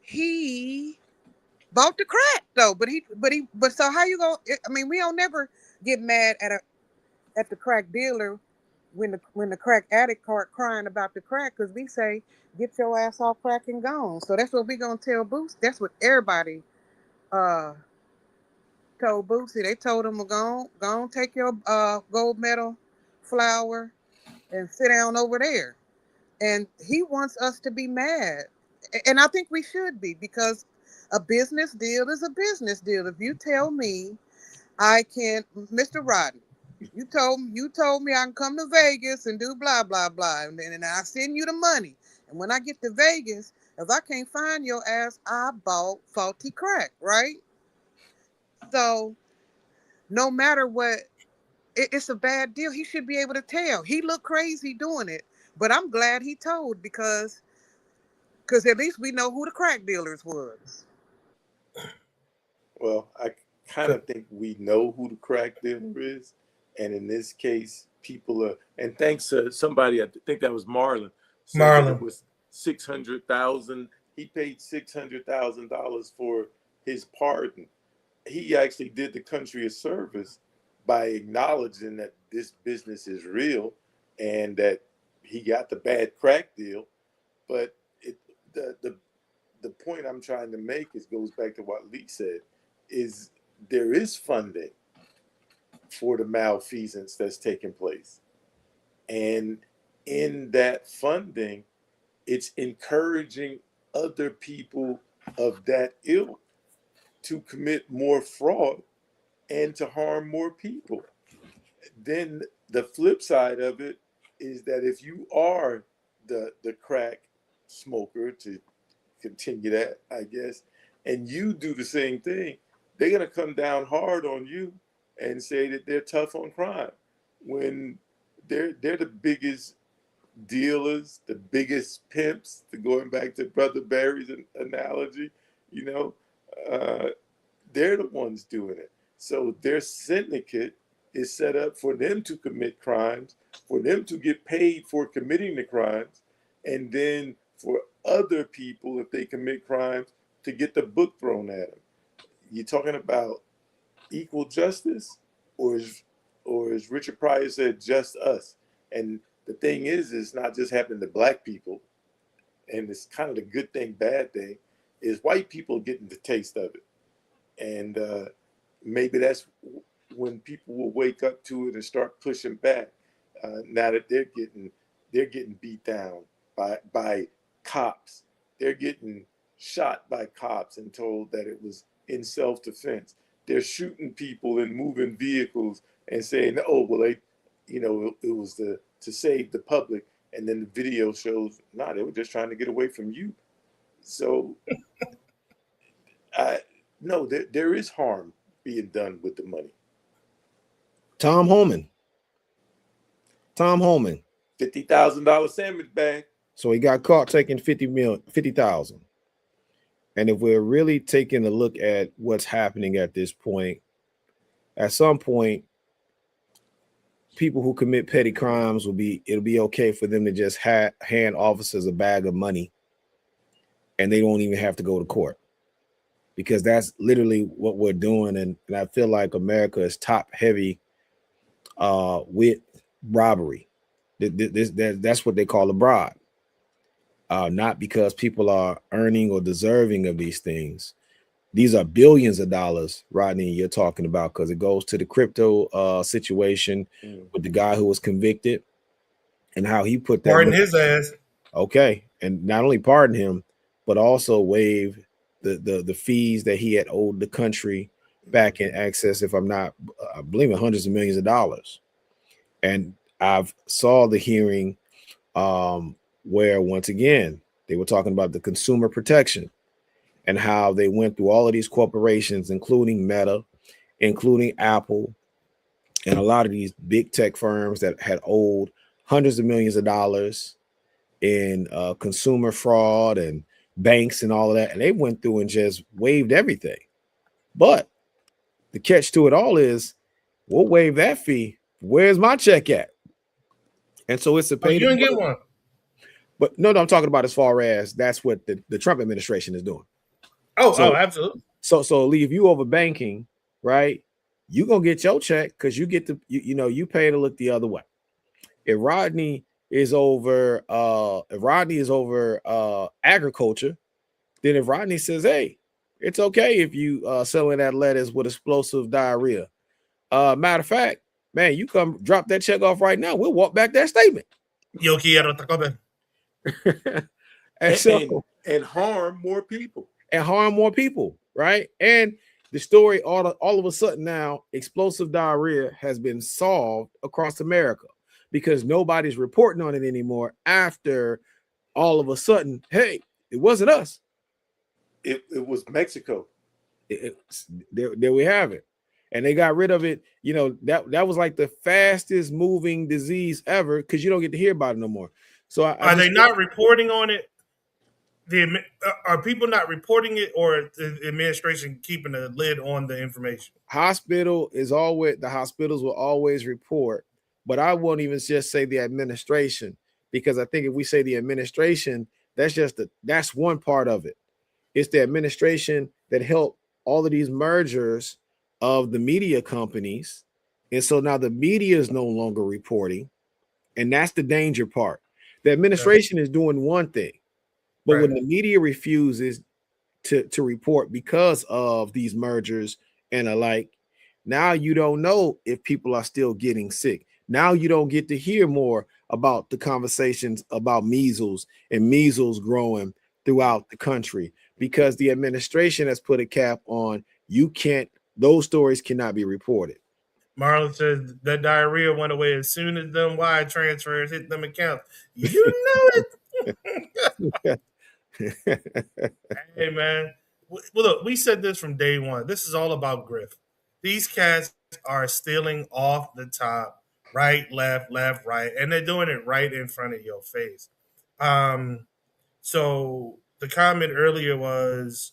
he bought the crack though. But so how you going I mean, we don't never get mad at the crack dealer when the crack addict cart crying about the crack, because we say get your ass off crack and gone. So that's what we gonna tell Boost. That's what everybody uh told Boosie. They told him, go on, take your gold medal flower and sit down over there. And he wants us to be mad. And I think we should be, because a business deal is a business deal. If you tell me I can, Mr. Rodney, you told me I can come to Vegas and do blah blah blah, and I send you the money. And when I get to Vegas, if I can't find your ass, I bought faulty crack, right? So no matter what, it's a bad deal. He should be able to tell. He looked crazy doing it, but I'm glad he told, because at least we know who the crack dealers was. Well, I kind of think we know who the crack dealer is, and in this case, people are. And thanks to somebody, I think that was Marlon, said that it Marlon. was 600,000. He paid $600,000 for his pardon. He actually did the country a service by acknowledging that this business is real and that he got the bad crack deal. But the the the point I'm trying to make is goes back to what Lee said, is there is funding for the malfeasance that's taking place. And in that funding, it's encouraging other people of that ilk to commit more fraud and to harm more people. Then the flip side of it is that if you are the crack smoker, to continue that, I guess, and you do the same thing, they're gonna come down hard on you and say that they're tough on crime when they're the biggest dealers, the biggest pimps. To going back to Brother Barry's analogy, you know, uh, they're the ones doing it. So their syndicate is set up for them to commit crimes, for them to get paid for committing the crimes, and then for other people, if they commit crimes, to get the book thrown at them. You talking about equal justice, or is Richard Pryor said just us? And the thing is, it's not just happening to black people, and it's kind of the good thing, bad thing, is white people getting the taste of it. And maybe that's when people will wake up to it and start pushing back. Now that they're getting beat down by cops, they're getting shot by cops and told that it was in self-defense. They're shooting people and moving vehicles and saying, "Oh, well, it was to save the public." And then the video shows, nah, they were just trying to get away from you. So I no, there is harm being done with the money. Tom Holman. Tom Holman. $50,000 sandwich bag. So he got caught taking 50,000. And if we're really taking a look at what's happening at this point, at some point, people who commit petty crimes it'll be okay for them to just hand officers a bag of money and they don't even have to go to court, because that's literally what we're doing. And I feel like America is top heavy with robbery. That's what they call a bribe. Not because people are earning or deserving of these things. These are billions of dollars, Rodney, you're talking about, because it goes to the crypto situation with the guy who was convicted and how he put that Pardon money. his ass. Okay. And not only pardon him, but also waive the fees that he had owed the country back in excess, if I'm not, I believe in hundreds of millions of dollars. And I've saw the hearing where once again they were talking about the consumer protection and how they went through all of these corporations, including Meta, including Apple, and a lot of these big tech firms that had owed hundreds of millions of dollars in consumer fraud and banks and all of that. And they went through and just waived everything. But the catch to it all is, we'll waive that fee. Where's my check at? And so it's a Oh, pay you to didn't get play. one. But no, I'm talking about as far as that's what the Trump administration is doing. Oh, So absolutely. so Lee, if you over banking, right, you gonna get your check because you get to you pay to look the other way. If Rodney is over agriculture, then if Rodney says, hey, it's okay if you selling that lettuce with explosive diarrhea. Matter of fact, man, you come drop that check off right now. We'll walk back that statement. Yo quiero Taco Bell. And so and harm more people. and harm more people, right? And the story all of a sudden now, explosive diarrhea has been solved across America because nobody's reporting on it anymore after all of a sudden, hey, it wasn't us. It was Mexico. There we have it. And they got rid of it. That was like the fastest moving disease ever because you don't get to hear about it no more. So Are they not reporting on it? Are people not reporting it, or the administration keeping a lid on the information? The hospitals will always report, but I won't even just say the administration, because I think if we say the administration, that's one part of it. It's the administration that helped all of these mergers of the media companies. And so now the media is no longer reporting. And that's the danger part. The administration is doing one thing, but when the media refuses to report because of these mergers and alike, now you don't know if people are still getting sick. Now you don't get to hear more about the conversations about measles and measles growing throughout the country because the administration has put a cap on those stories cannot be reported. Marlon says that diarrhea went away as soon as them wire transfers hit them accounts. You know it. Hey, man. Well, look, we said this from day one. This is all about grift. These cats are stealing off the top, right, left, right, and they're doing it right in front of your face. So the comment earlier was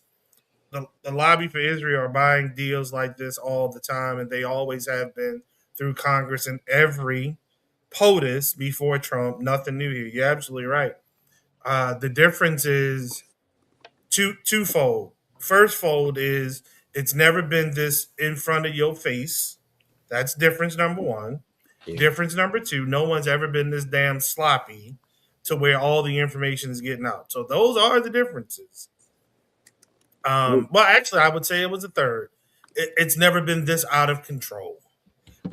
the lobby for Israel are buying deals like this all the time, and they always have been through Congress and every POTUS before Trump. Nothing new here. You're absolutely right. The difference is twofold. First fold is it's never been this in front of your face. That's difference number one. Yeah. Difference number two, no one's ever been this damn sloppy to where all the information is getting out. So those are the differences. Well, actually, I would say it was a third. It's never been this out of control.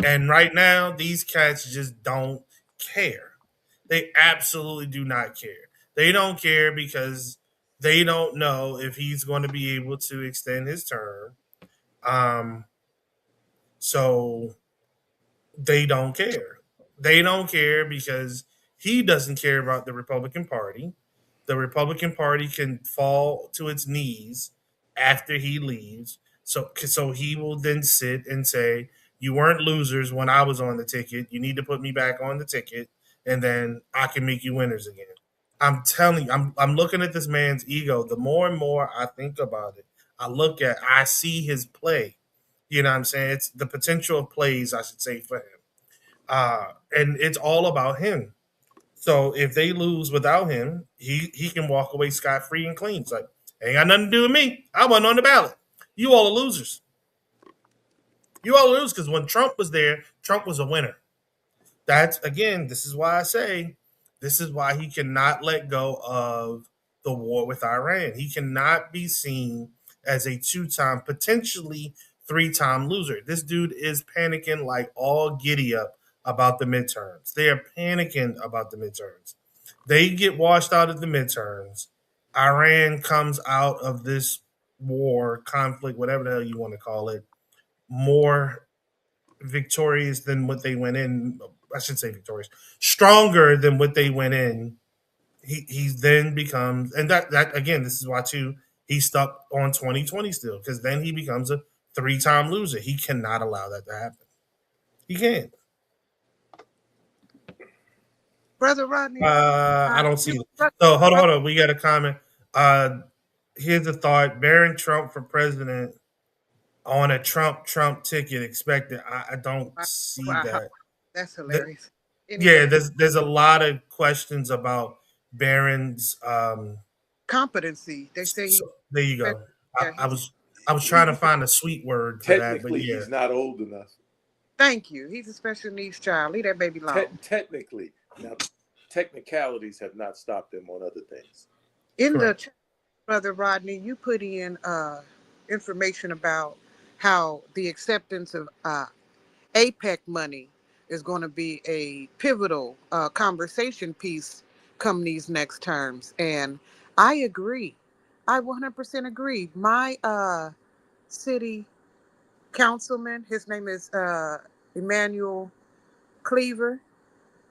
And right now, these cats just don't care. They absolutely do not care. They don't care because they don't know if he's going to be able to extend his term. So they don't care. They don't care because he doesn't care about the Republican Party. The Republican Party can fall to its knees after he leaves. So he will then sit and say, "You weren't losers when I was on the ticket. You need to put me back on the ticket, and then I can make you winners again." I'm telling you, I'm looking at this man's ego. The more and more I think about it, I see his play. You know what I'm saying? It's the potential of plays, I should say, for him. And it's all about him. So if they lose without him, he can walk away scot free and clean. It's like, ain't got nothing to do with me. I wasn't on the ballot. You all are losers. You all lose because when Trump was there, Trump was a winner. That's again, this is why I say this is why he cannot let go of the war with Iran. He cannot be seen as a two-time, potentially three-time loser. This dude is panicking like all giddy up about the midterms. They are panicking about the midterms. They get washed out of the midterms. Iran comes out of this war, conflict, whatever the hell you want to call it, more victorious than what they went in. I should say victorious, stronger than what they went in. He then becomes, and that again, this is why too he's stuck on 2020 still because then he becomes a three-time loser. He cannot allow that to happen. He can't. Brother Rodney, I don't you see know, it. So hold on, brother, hold on. We got a comment. Uh, Here's a thought: Barron Trump for president on a Trump ticket expected. I don't see wow, that. that's The, hilarious. yeah, Anyway, there's a lot of questions about Barron's. competency. They say So he, there you go. yeah, I he's. was I was trying to He find a sweet word for that, but technically yeah, he's not old enough. Thank you. He's a special needs child. Leave that baby alone. Technically, now technicalities have not stopped him on other things. In the correct. chat, Brother Rodney, you put in information about how the acceptance of APEC money is going to be a pivotal conversation piece come these next terms. And I agree. I 100% agree. My city councilman, his name is Emmanuel Cleaver,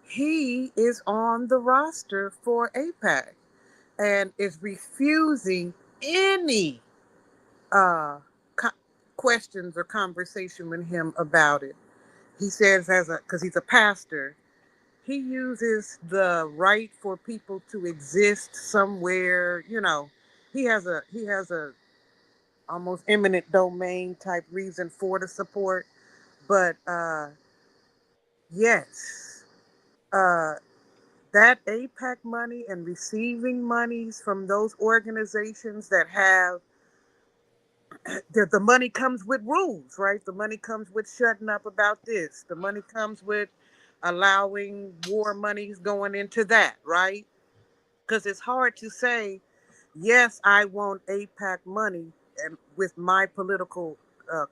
he is on the roster for APEC and is refusing any uh, co- questions or conversation with him about it. He says, as a because he's a pastor, he uses the right for people to exist somewhere. He has a almost eminent domain type reason for the support. But yes, uh, that APAC money and receiving monies from those organizations that have the money comes with rules, right? The money comes with shutting up about this. The money comes with allowing war monies going into that, right? Because it's hard to say, yes, I want APAC money and with my political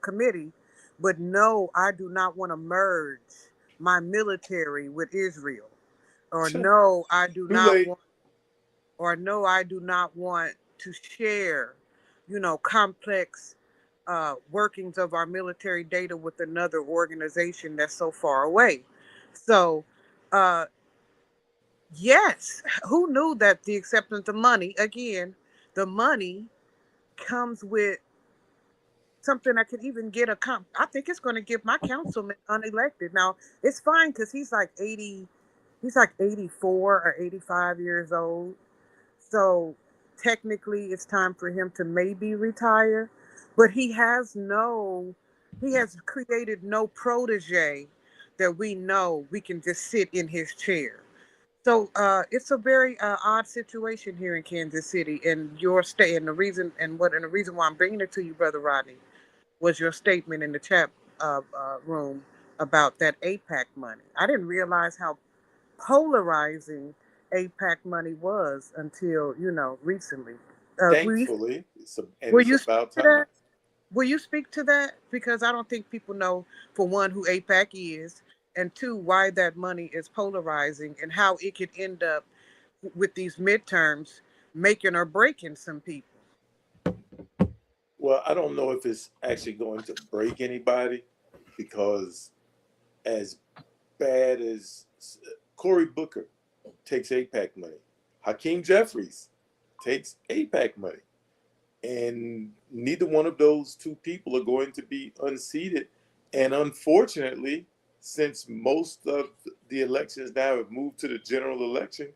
committee, but no, I do not want to merge my military with Israel, or Too no, I do not late. want or no, I do not want to share, complex workings of our military data with another organization that's so far away. So, uh, yes, who knew that the acceptance of money, again, the money comes with something that could even get I think it's going to get my councilman unelected. Now, it's fine because he's like 84 or 85 years old. So technically, it's time for him to maybe retire, but he has created no protege that we know we can just sit in his chair. So it's a very odd situation here in Kansas City, and your state, and the reason why I'm bringing it to you, Brother Rodney, was your statement in the chat room about that APAC money. I didn't realize how polarizing APAC money was until recently. Will you Thankfully, and will it's you speak about to time. that? Will you speak to that? Because I don't think people know, for one, who APAC is, and two, why that money is polarizing and how it could end up with these midterms making or breaking some people. Well, I don't know if it's actually going to break anybody because as bad as Cory Booker takes APAC money, Hakeem Jeffries takes APAC money, and neither one of those two people are going to be unseated. And unfortunately, since most of the elections now have moved to the general election,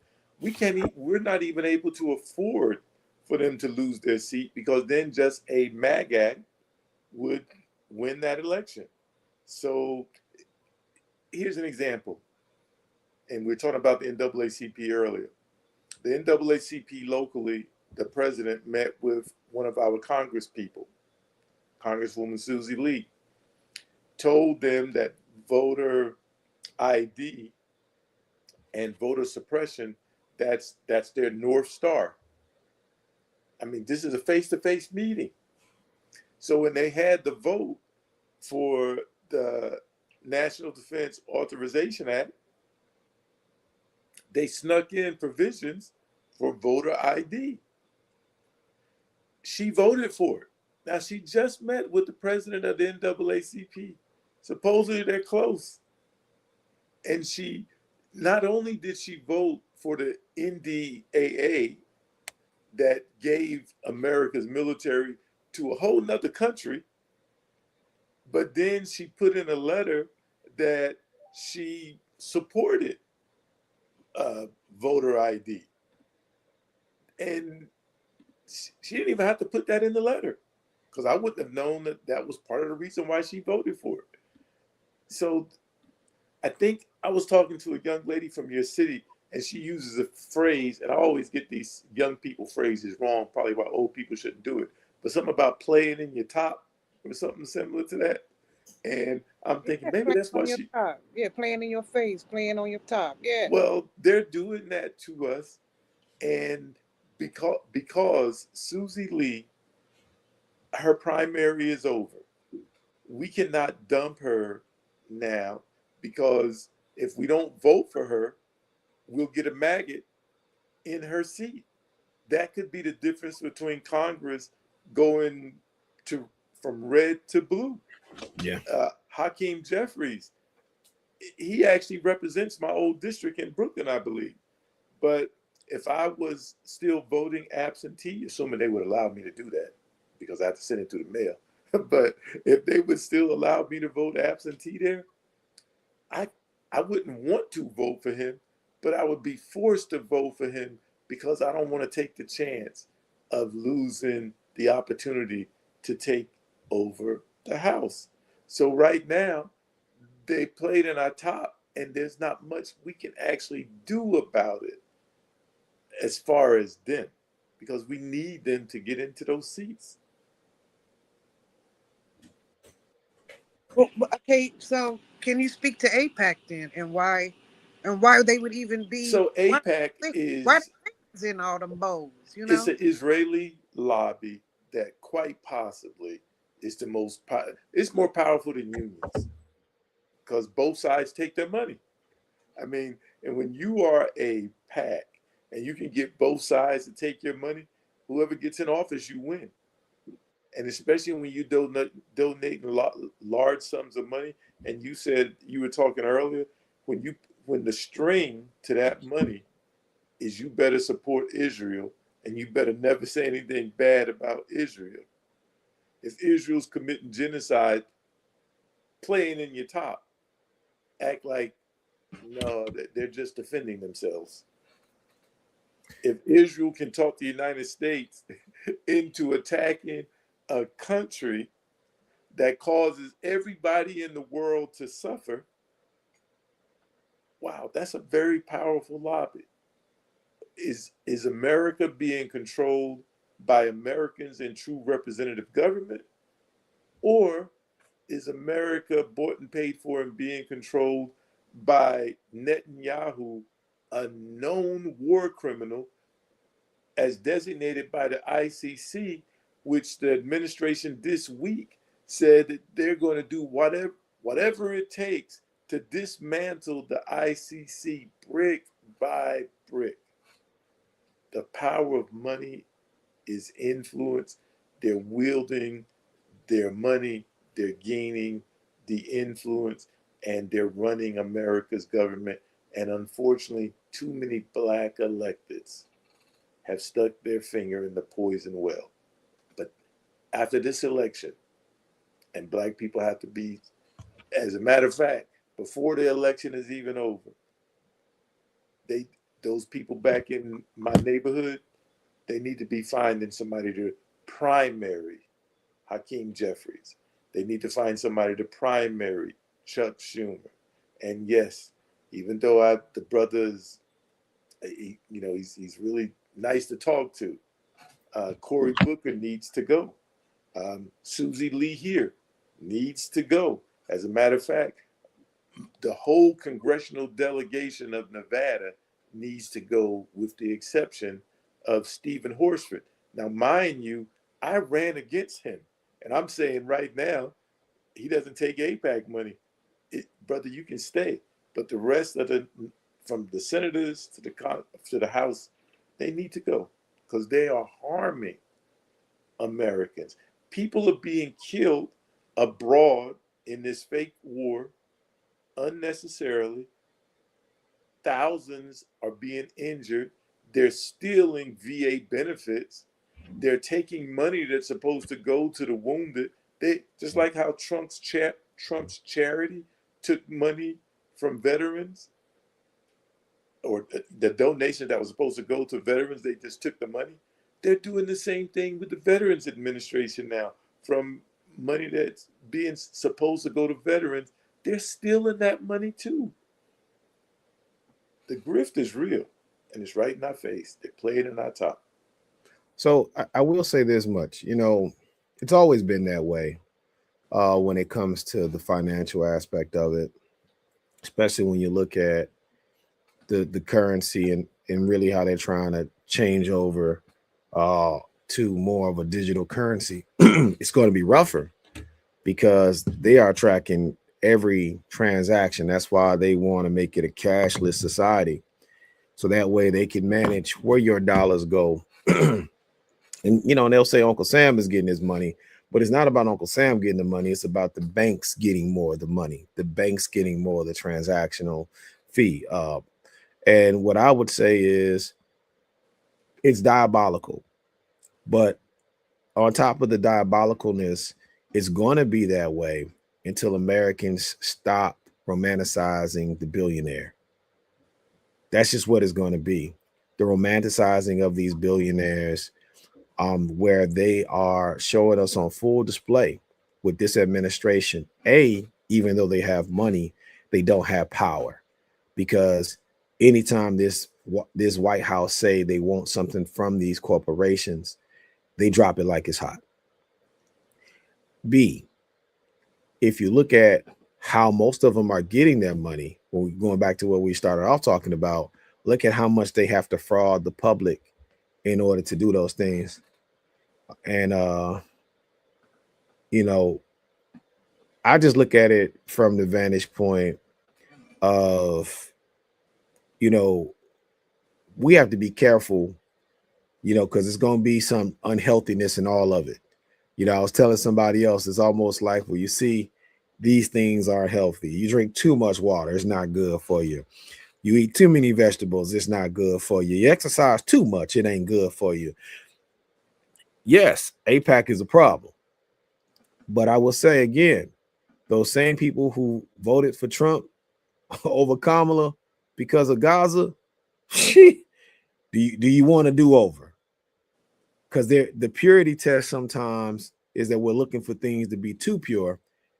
we're not even able to afford for them to lose their seat because then just a MAGA would win that election. So here's an example. and we're talking about the NAACP earlier. The NAACP locally, the president met with one of our Congress people, Congresswoman Susie Lee, told them that voter ID and voter suppression, that's their North Star. I mean, this is a face-to-face meeting. So when they had the vote for the National Defense Authorization Act, they snuck in provisions for voter ID. She voted for it. Now, she just met with the president of the NAACP. Supposedly they're close. And she, not only did she vote for the NDAA that gave America's military to a whole nother country, but then she put in a letter that she supported voter ID. And she didn't even have to put that in the letter, because I wouldn't have known that that was part of the reason why she voted for it. So I think I was talking to a young lady from your city, and she uses a phrase, and I always get these young people phrases wrong, probably why old people shouldn't do it, but something about playing in your top or something similar to that. And I'm thinking Yeah, maybe playing that's on what your she, top. Yeah, playing in your face, playing on your top. Yeah. well, they're doing that to us. And because Susie Lee, her primary is over, we cannot dump her now, because if we don't vote for her, we'll get a maggot in her seat. That could be the difference between Congress going to from red to blue. Yeah. Hakeem Jeffries, he actually represents my old district in Brooklyn, I believe. But if I was still voting absentee, assuming they would allow me to do that, because I have to send it to the mail, but if they would still allow me to vote absentee there, I I wouldn't want to vote for him, but I would be forced to vote for him because I don't want to take the chance of losing the opportunity to take over the House. So right now, they played in our top, and there's not much we can actually do about it as far as them, because we need them to get into those seats. Well, okay, so can you speak to APAC then, and why they would even be So APAC why is, the in all them bowls, you it's know? an Israeli lobby that quite possibly is the most it's more powerful than unions, because both sides take their money. I mean, and when you are a pack and you can get both sides to take your money, whoever gets in office, you win. And especially when you donating large sums of money. And you said, you were talking earlier, when the string to that money is you better support Israel, and you better never say anything bad about Israel. If Israel's committing genocide, playing in your top, act like no, they're just defending themselves. If Israel can talk the United States into attacking a country that causes everybody in the world to suffer, wow, that's a very powerful lobby. Is America being controlled by Americans in true representative government, or is America bought and paid for and being controlled by Netanyahu, a known war criminal, as designated by the ICC, which the administration this week said that they're going to do whatever it takes to dismantle the ICC brick by brick. The power of money is influence. They're wielding their money, they're gaining the influence, and they're running America's government. And unfortunately, too many black electeds have stuck their finger in the poison well. But after this election, and black people have to be, as a matter of fact, before the election is even over, they those people back in my neighborhood, they need to be finding somebody to primary Hakeem Jeffries. They need to find somebody to primary Chuck Schumer. And yes, even though the brother is, he's really nice to talk to. Cory Booker needs to go. Susie Lee here needs to go. As a matter of fact, the whole congressional delegation of Nevada needs to go, with the exception of Stephen Horsford. Now, mind you, I ran against him, and I'm saying right now, he doesn't take APAC money. Brother, you can stay, but the rest of from the senators to the House, they need to go because they are harming Americans. People are being killed abroad in this fake war unnecessarily. Thousands are being injured. They're stealing VA benefits. They're taking money that's supposed to go to the wounded. They just like how Trump's charity took money from veterans, or the donation that was supposed to go to veterans, they just took the money. They're doing the same thing with the Veterans Administration now. From money that's being supposed to go to veterans, they're stealing that money too. The grift is real, and it's right in our face. They play it in our top. So I will say this much, it's always been that way when it comes to the financial aspect of it, especially when you look at the currency and really how they're trying to change over to more of a digital currency. It's going to be rougher because they are tracking every transaction. That's why they want to make it a cashless society. So that way they can manage where your dollars go. And they'll say Uncle Sam is getting his money, but it's not about Uncle Sam getting the money. It's about the banks getting more of the money, the banks getting more of the transactional fee. And what I would say is it's diabolical. But on top of the diabolicalness, it's going to be that way until Americans stop romanticizing the billionaire. That's just what it's going to be. The romanticizing of these billionaires, where they are showing us on full display with this administration. Even though they have money, they don't have power, because anytime this White House say they want something from these corporations, they drop it like it's hot. B, if you look at how most of them are getting their money, when we're going back to what we started off talking about, look at how much they have to fraud the public in order to do those things. And I just look at it from the vantage point of, we have to be careful, because it's going to be some unhealthiness in all of it. I was telling somebody else, it's almost like, well, you see, these things aren't healthy. You drink too much water, it's not good for you. You eat too many vegetables, it's not good for you. You exercise too much, it ain't good for you. Yes, APAC is a problem. But I will say again, those same people who voted for Trump over Kamala because of Gaza, do you want to do over? Because the purity test sometimes is that we're looking for things to be too pure,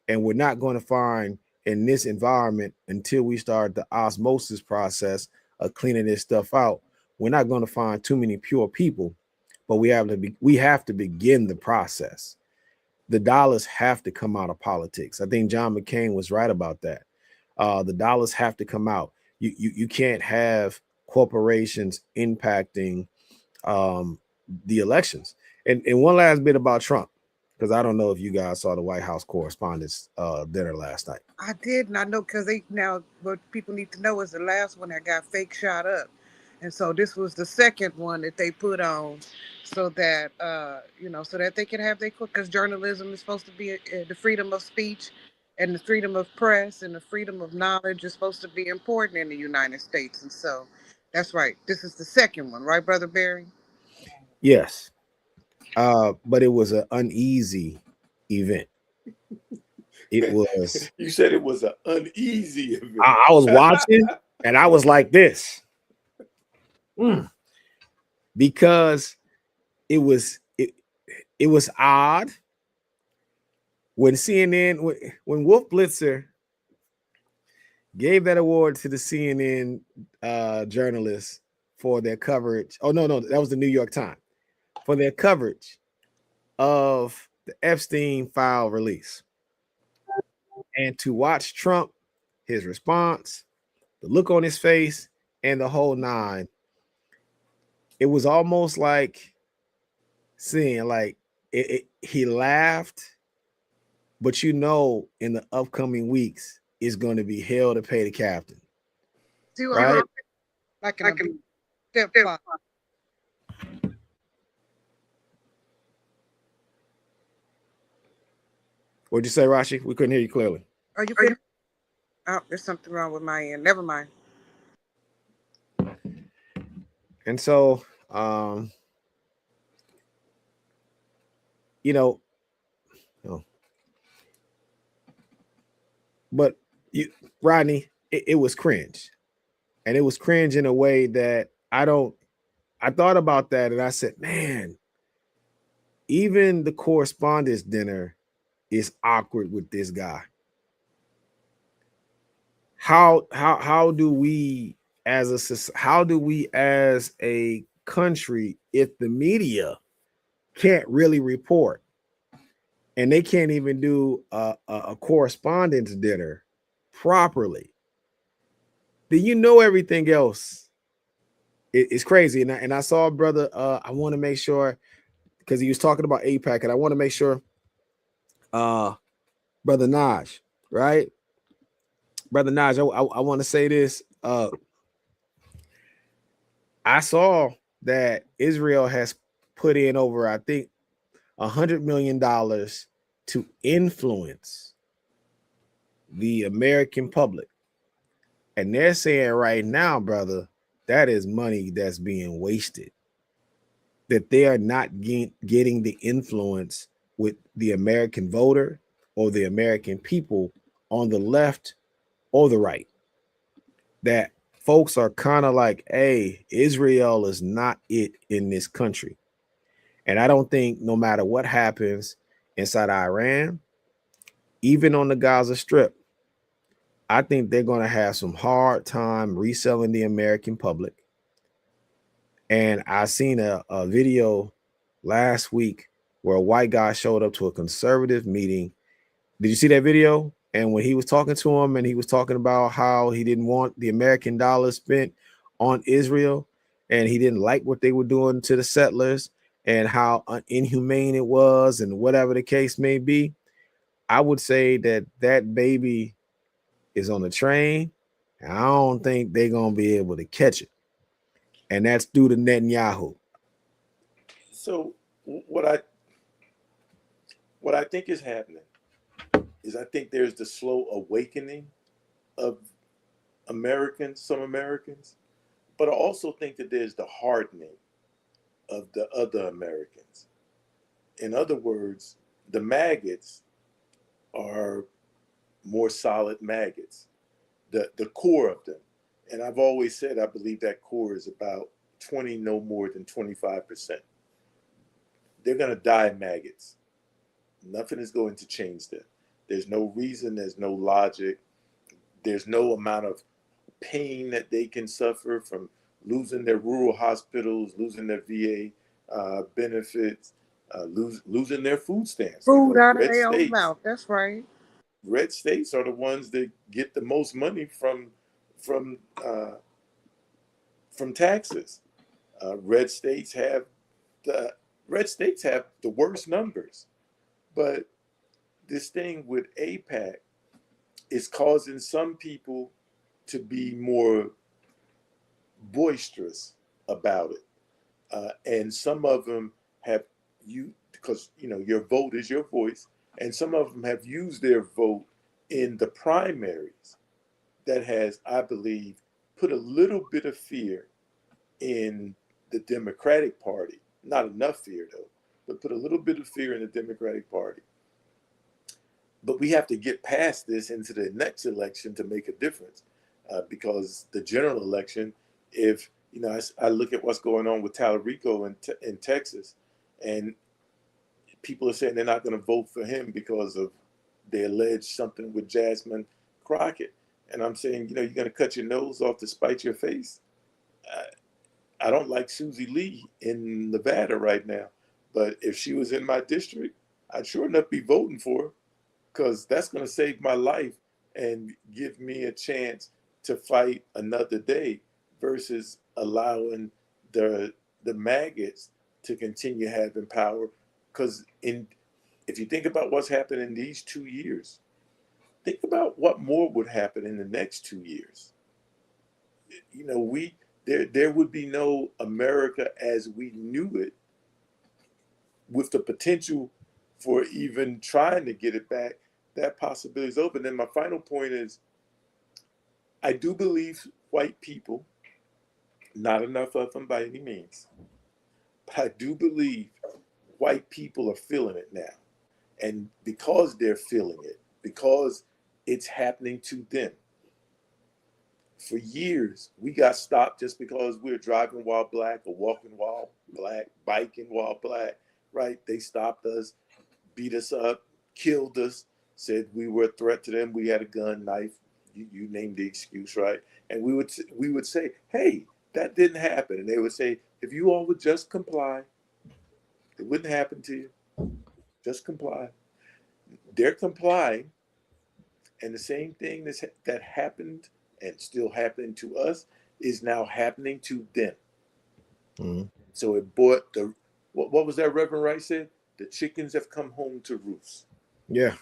and we're not going to find in this environment until we start the osmosis process of cleaning this stuff out. We're not going to find too many pure people, but we have to begin the process. The dollars have to come out of politics. I think John McCain was right about that. The dollars have to come out. You can't have corporations impacting the elections. And one last bit about Trump, because I don't know if you guys saw the White House Correspondents' dinner last night. I did, and I know because what people need to know is the last one that got fake shot up, and so this was the second one that they put on, so that so that they can have their, because journalism is supposed to be the freedom of speech, and the freedom of press, and the freedom of knowledge is supposed to be important in the United States, and so that's right. This is the second one, right, Brother Barry? Yes, but it was an uneasy event. It was. You said it was an uneasy event. I was watching, and I was like this, because it was odd when CNN, when Wolf Blitzer gave that award to the CNN journalists for their coverage. Oh, no, that was the New York Times for their coverage of the Epstein file release. And to watch Trump, his response, the look on his face, and the whole nine, it was almost like seeing like he laughed, but in the upcoming weeks, it's going to be hell to pay the captain. See what right? like an stepfather. What'd you say, Rashi? We couldn't hear you clearly. Are you good? Oh, there's something wrong with my end. Never mind. And so, but Rodney, it was cringe. And it was cringe in a way that I thought about that and I said, man, even the correspondence dinner is awkward with this guy. How do we as a country, if the media can't really report and they can't even do a correspondence dinner properly, then everything else is crazy. And I saw a brother, I want to make sure, because he was talking about AIPAC, and I want to make sure, brother Naj, right? Brother Naj, I want to say this. I saw that Israel has put in over, I think, $100 million to influence the American public. And they're saying right now, brother, that is money that's being wasted. That they are not getting the influence with the American voter or the American people on the left or the right. That folks are kind of like, hey, Israel is not it in this country. And I don't think no matter what happens inside Iran, even on the Gaza Strip, I think they're going to have some hard time reselling the American public. And I seen a video last week where a white guy showed up to a conservative meeting. Did you see that video? And when he was talking to him and he was talking about how he didn't want the American dollar spent on Israel and he didn't like what they were doing to the settlers and how inhumane it was and whatever the case may be, I would say that baby is on the train. And I don't think they're going to be able to catch it. And that's due to Netanyahu. So what I think is happening is I think there's the slow awakening of some Americans, but I also think that there's the hardening of the other Americans. In other words, the maggots are more solid maggots, the core of them. And I've always said I believe that core is about 20, no more than 25%. They're going to die maggots. Nothing is going to change them. There's no reason, there's no logic, there's no amount of pain that they can suffer from losing their rural hospitals, losing their VA benefits, losing their food stamps. Food Because out of their own mouth. That's right. red states are the ones that get the most money from uh, from taxes. Red states have the worst numbers, but this thing with AIPAC is causing some people to be more boisterous about it, and some of them have because your vote is your voice, and some of them have used their vote in the primaries. That has, I believe, put a little bit of fear in the Democratic Party. Not enough fear though, but put a little bit of fear in the Democratic Party. But we have to get past this into the next election to make a difference, because the general election, if I look at what's going on with Tallarico in Texas, and people are saying they're not going to vote for him because of they allege something with Jasmine Crockett, And I'm saying, you're going to cut your nose off to spite your face. I don't like Susie Lee in Nevada right now, but if she was in my district, I'd sure enough be voting for her, because that's going to save my life and give me a chance to fight another day versus allowing the maggots to continue having power. Because in if you think about what's happened in these 2 years, think about what more would happen in the next 2 years. We there would be no America as we knew it, with the potential for even trying to get it back. That possibility is open. And my final point is, I do believe white people, not enough of them by any means, but I do believe white people are feeling it now. And because they're feeling it, because it's happening to them, for years we got stopped just because we were driving while black or walking while black, biking while black, right? They stopped us, beat us up, killed us, said we were a threat to them. We had a gun, knife, you named the excuse, right? And we would say, hey, that didn't happen. And they would say, if you all would just comply, it wouldn't happen to you. Just comply. They're complying, and the same thing that happened and still happening to us is now happening to them. Mm-hmm. So it brought what was that Reverend Wright said? The chickens have come home to roost. Yeah.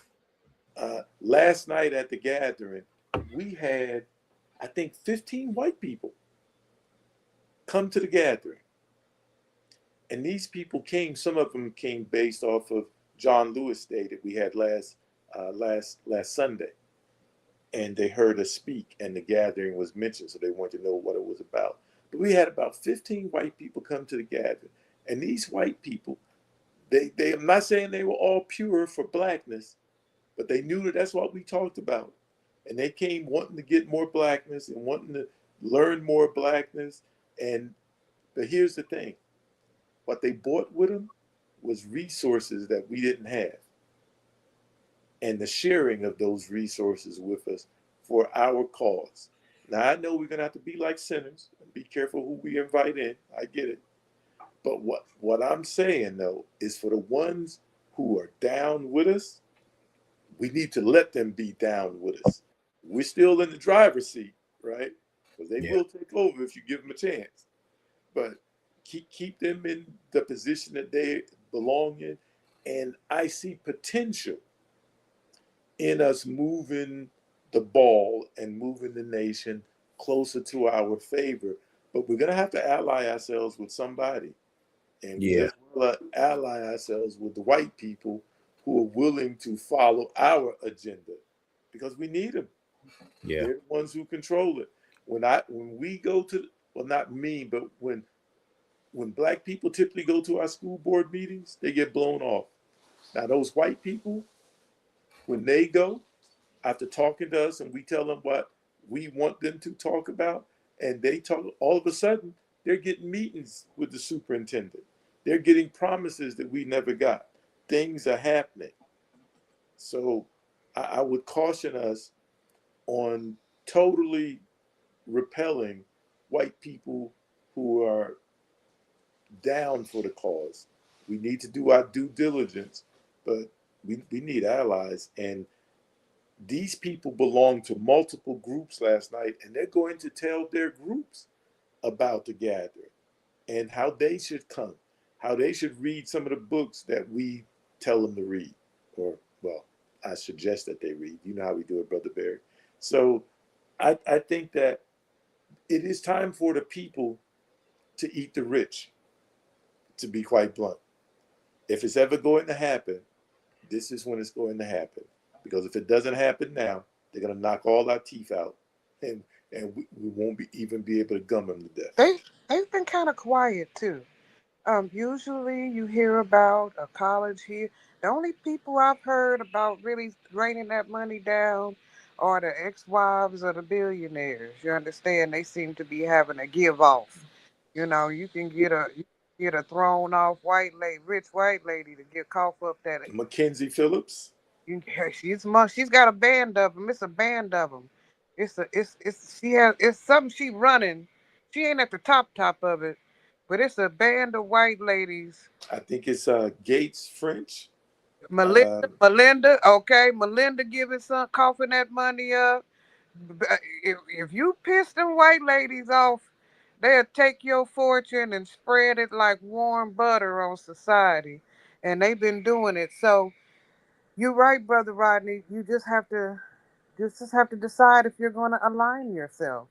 Last night at the gathering, we had, I think, 15 white people come to the gathering. And these people came, some of them came based off of John Lewis Day that we had last Sunday. And they heard us speak, and the gathering was mentioned, so they wanted to know what it was about. But we had about 15 white people come to the gathering. And these white people, I'm not saying they were all pure for blackness, but they knew that that's what we talked about. And they came wanting to get more blackness and wanting to learn more blackness. And but here's the thing, what they brought with them was resources that we didn't have, and the sharing of those resources with us for our cause. Now, I know we're going to have to be like sinners and be careful who we invite in. I get it. But what I'm saying, though, is for the ones who are down with us, we need to let them be down with us. We're still in the driver's seat, right? Because they Yeah. will take over if you give them a chance. But keep them in the position that they belong in. And I see potential in us moving the ball and moving the nation closer to our favor. But we're going to have to ally ourselves with somebody. And we Yeah. as well ally ourselves with the white people who are willing to follow our agenda, because we need them. Yeah. They're the ones who control it. When we go to, well, not me, but when black people typically go to our school board meetings, they get blown off. Now those white people, when they go, after talking to us and we tell them what we want them to talk about, and they talk, all of a sudden they're getting meetings with the superintendent. They're getting promises that we never got. Things are happening. So I would caution us on totally repelling white people who are down for the cause. We need to do our due diligence, but we need allies. And these people belong to multiple groups last night, and they're going to tell their groups about the gathering and how they should come, how they should read some of the books that we tell them to read, or, well, I suggest that they read. You know how we do it, Brother Barry. So I think that it is time for the people to eat the rich, to be quite blunt. If it's ever going to happen, this is when it's going to happen. Because if it doesn't happen now, they're going to knock all our teeth out, and we won't even be able to gum them to death. They've been kind of quiet too. Usually you hear about a college here. The only people I've heard about really raining that money down are the ex-wives of the billionaires. You understand? They seem to be having a give off. You can get a thrown off rich white lady to get cough up that. Mackenzie Phillips. She's got a band of them. It's a band of them. It's something she running. She ain't at the top of it, but it's a band of white ladies. I think it's Gates French. Melinda, Um, Melinda, okay, Melinda giving some coughing that money up. If you piss them white ladies off, they'll take your fortune and spread it like warm butter on society. And they've been doing it. So you're right, Brother Rodney. You just have to decide if you're going to align yourself.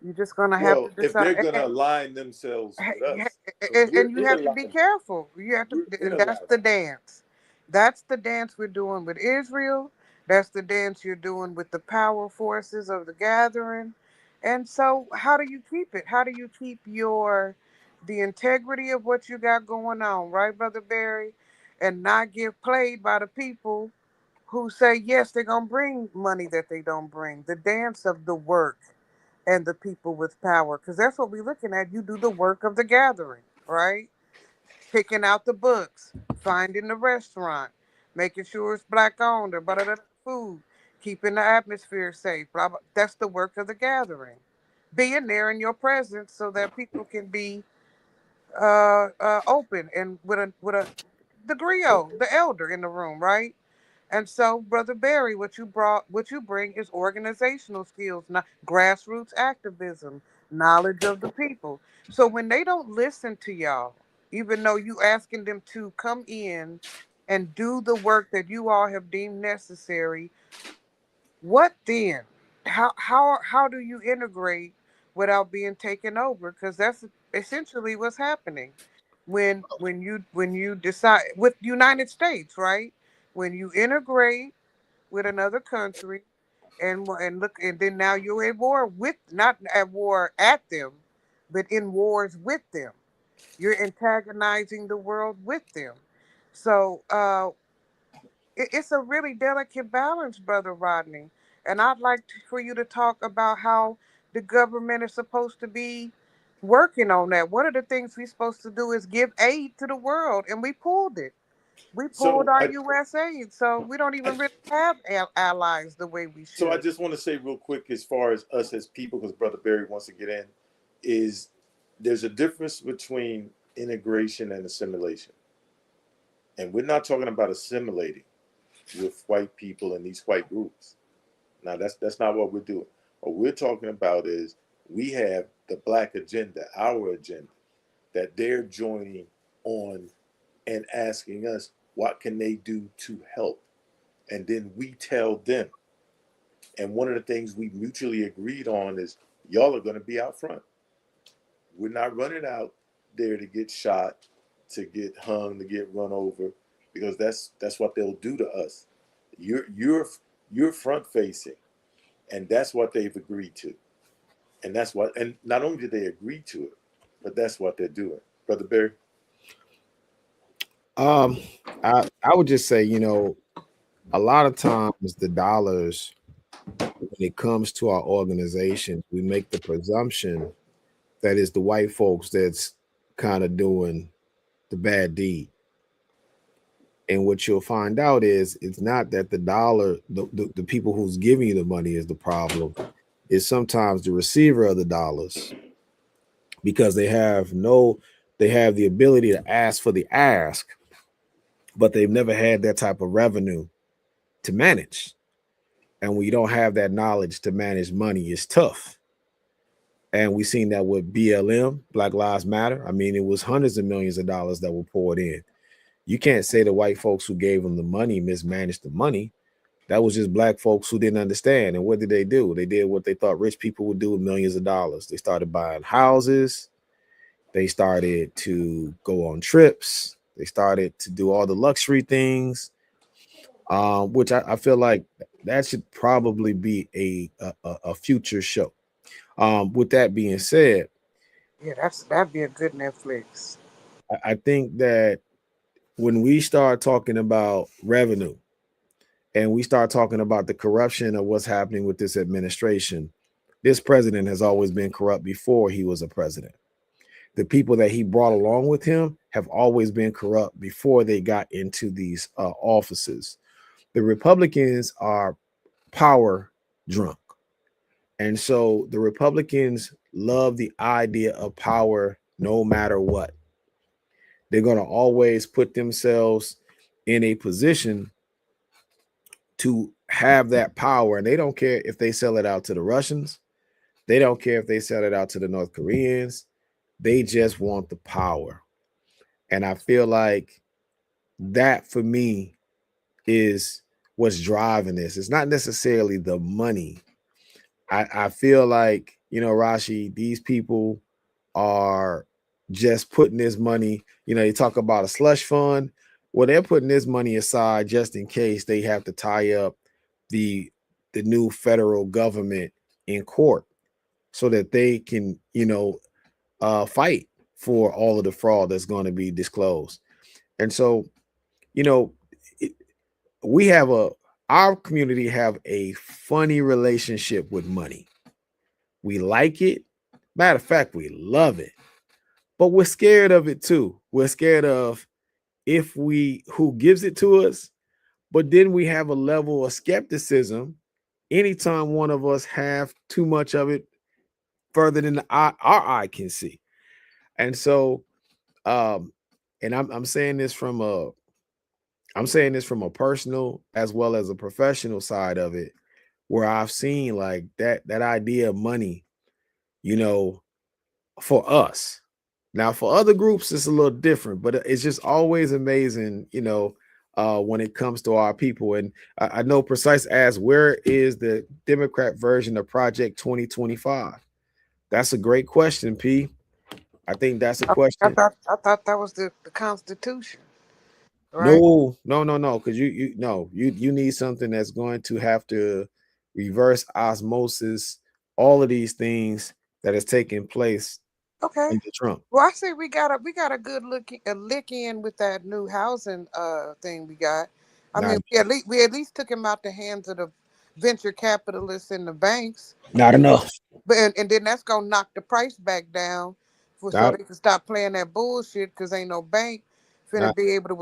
You're just going to have to well, if they're decide. going to align themselves with us, because And we're you in have to be alignment, careful. You have to, we're in and that's alignment. the dance. That's the dance we're doing with Israel. That's the dance you're doing with the power forces of the gathering. And so, how do you keep it? How do you keep the integrity of what you got going on, right, Brother Barry, and not get played by the people who say yes, they're gonna bring money that they don't bring. The dance of the work and the people with power, because that's what we're looking at. You do the work of the gathering, right? Picking out the books, finding the restaurant, making sure it's black owned or blah, blah, blah, food, keeping the atmosphere safe. Blah, blah. That's the work of the gathering. Being there in your presence so that people can be open and with a the griot, the elder in the room, right? And so, Brother Barry, what you bring is organizational skills, not grassroots activism, knowledge of the people. So when they don't listen to y'all, even though you asking them to come in and do the work that you all have deemed necessary, what then? How do you integrate without being taken over? Because that's essentially what's happening when you decide with United States, right? When you integrate with another country and look, and then now you're at war with, not at war at them, but in wars with them. You're antagonizing the world with them. So it's a really delicate balance, Brother Rodney. And I'd like for you to talk about how the government is supposed to be working on that. One of the things we're supposed to do is give aid to the world, and we pulled it. We pulled So our I, U.S. aid, so we don't I even really have allies the way we so I should. just want to say real quick, as far as us as people, because Brother Barry wants to get in, is there's a difference between integration and assimilation, and we're not talking about assimilating with white people and these white groups. Now that's not what we're doing. What we're talking about is we have the black agenda, our agenda, that they're joining on and asking us what can they do to help, and then we tell them. And one of the things we mutually agreed on is y'all are going to be out front. We're not running out there to get shot, to get hung, to get run over, because that's what they'll do to us. You're front facing, and that's what they've agreed to, and that's what. And not only did they agree to it, but that's what they're doing, Brother Barry. Um, I would just say, a lot of times the dollars, when it comes to our organizations, we make the presumption that it's the white folks that's kind of doing the bad deed. And what you'll find out is it's not that the dollar, the people who's giving you the money is the problem. It's sometimes the receiver of the dollars, because they have the ability to ask for the ask, but they've never had that type of revenue to manage. And when you don't have that knowledge to manage money, it's tough. And we've seen that with BLM, Black Lives Matter. I mean, it was hundreds of millions of dollars that were poured in. You can't say the white folks who gave them the money mismanaged the money. That was just black folks who didn't understand. And what did? They did what they thought rich people would do with millions of dollars. They started buying houses. They started to go on trips. They started to do all the luxury things, which I feel like that should probably be a future show. With that being said, Yeah, that'd be a good Netflix. I think that when we start talking about revenue and we start talking about the corruption of what's happening with this administration, this president has always been corrupt before he was a president. The people that he brought along with him have always been corrupt before they got into these offices. The Republicans are power drunk. And so the Republicans love the idea of power no matter what. They're going to always put themselves in a position to have that power. And they don't care if they sell it out to the Russians. They don't care if they sell it out to the North Koreans. They just want the power. And I feel like that for me is what's driving this. It's not necessarily the money. I feel like, Rashi, these people are just putting this money, you talk about a slush fund. Well, they're putting this money aside just in case they have to tie up the the new federal government in court so that they can, fight for all of the fraud that's going to be disclosed. And so, you know, it, we have our community have a funny relationship with money. We like it. Matter of fact, we love it, but we're scared of it too. We're scared of if we who gives it to us, but then we have a level of skepticism anytime one of us have too much of it further than our eye can see. And so, um, and I'm saying this from a personal as well as a professional side of it, where I've seen like that idea of money, you know, for us. Now, for other groups, it's a little different, but it's just always amazing, when it comes to our people. And I know Precise asked, where is the Democrat version of Project 2025? That's a great question, P. I think that's a I question. thought I thought that was the Constitution, right? No, no, no, no, because you no, you need something that's going to have to reverse osmosis, all of these things that is taking place Okay. under Trump. Well, I say we got a good lick in with that new housing thing we got. I Not mean, we at least took him out the hands of the venture capitalists and the banks, not and enough. and then that's gonna knock the price back down for so Not they can stop playing that bullshit because ain't no bank finna not be able to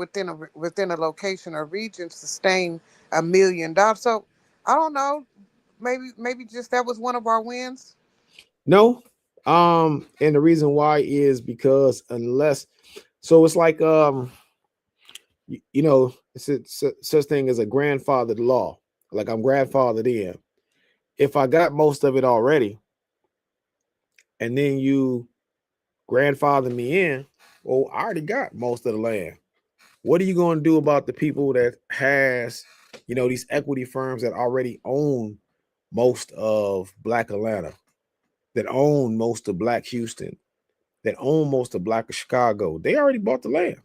within a location or region sustain $1 million. So I don't know. Maybe just that was one of our wins. no. And the reason why is because unless so it's like it's such thing as a grandfathered law. Like I'm grandfathered in. If I got most of it already, and then you grandfather me in, well, I already got most of the land. What are you going to do about the people that has, these equity firms that already own most of Black Atlanta, that own most of Black Houston, that own most of Black Chicago? They already bought the land.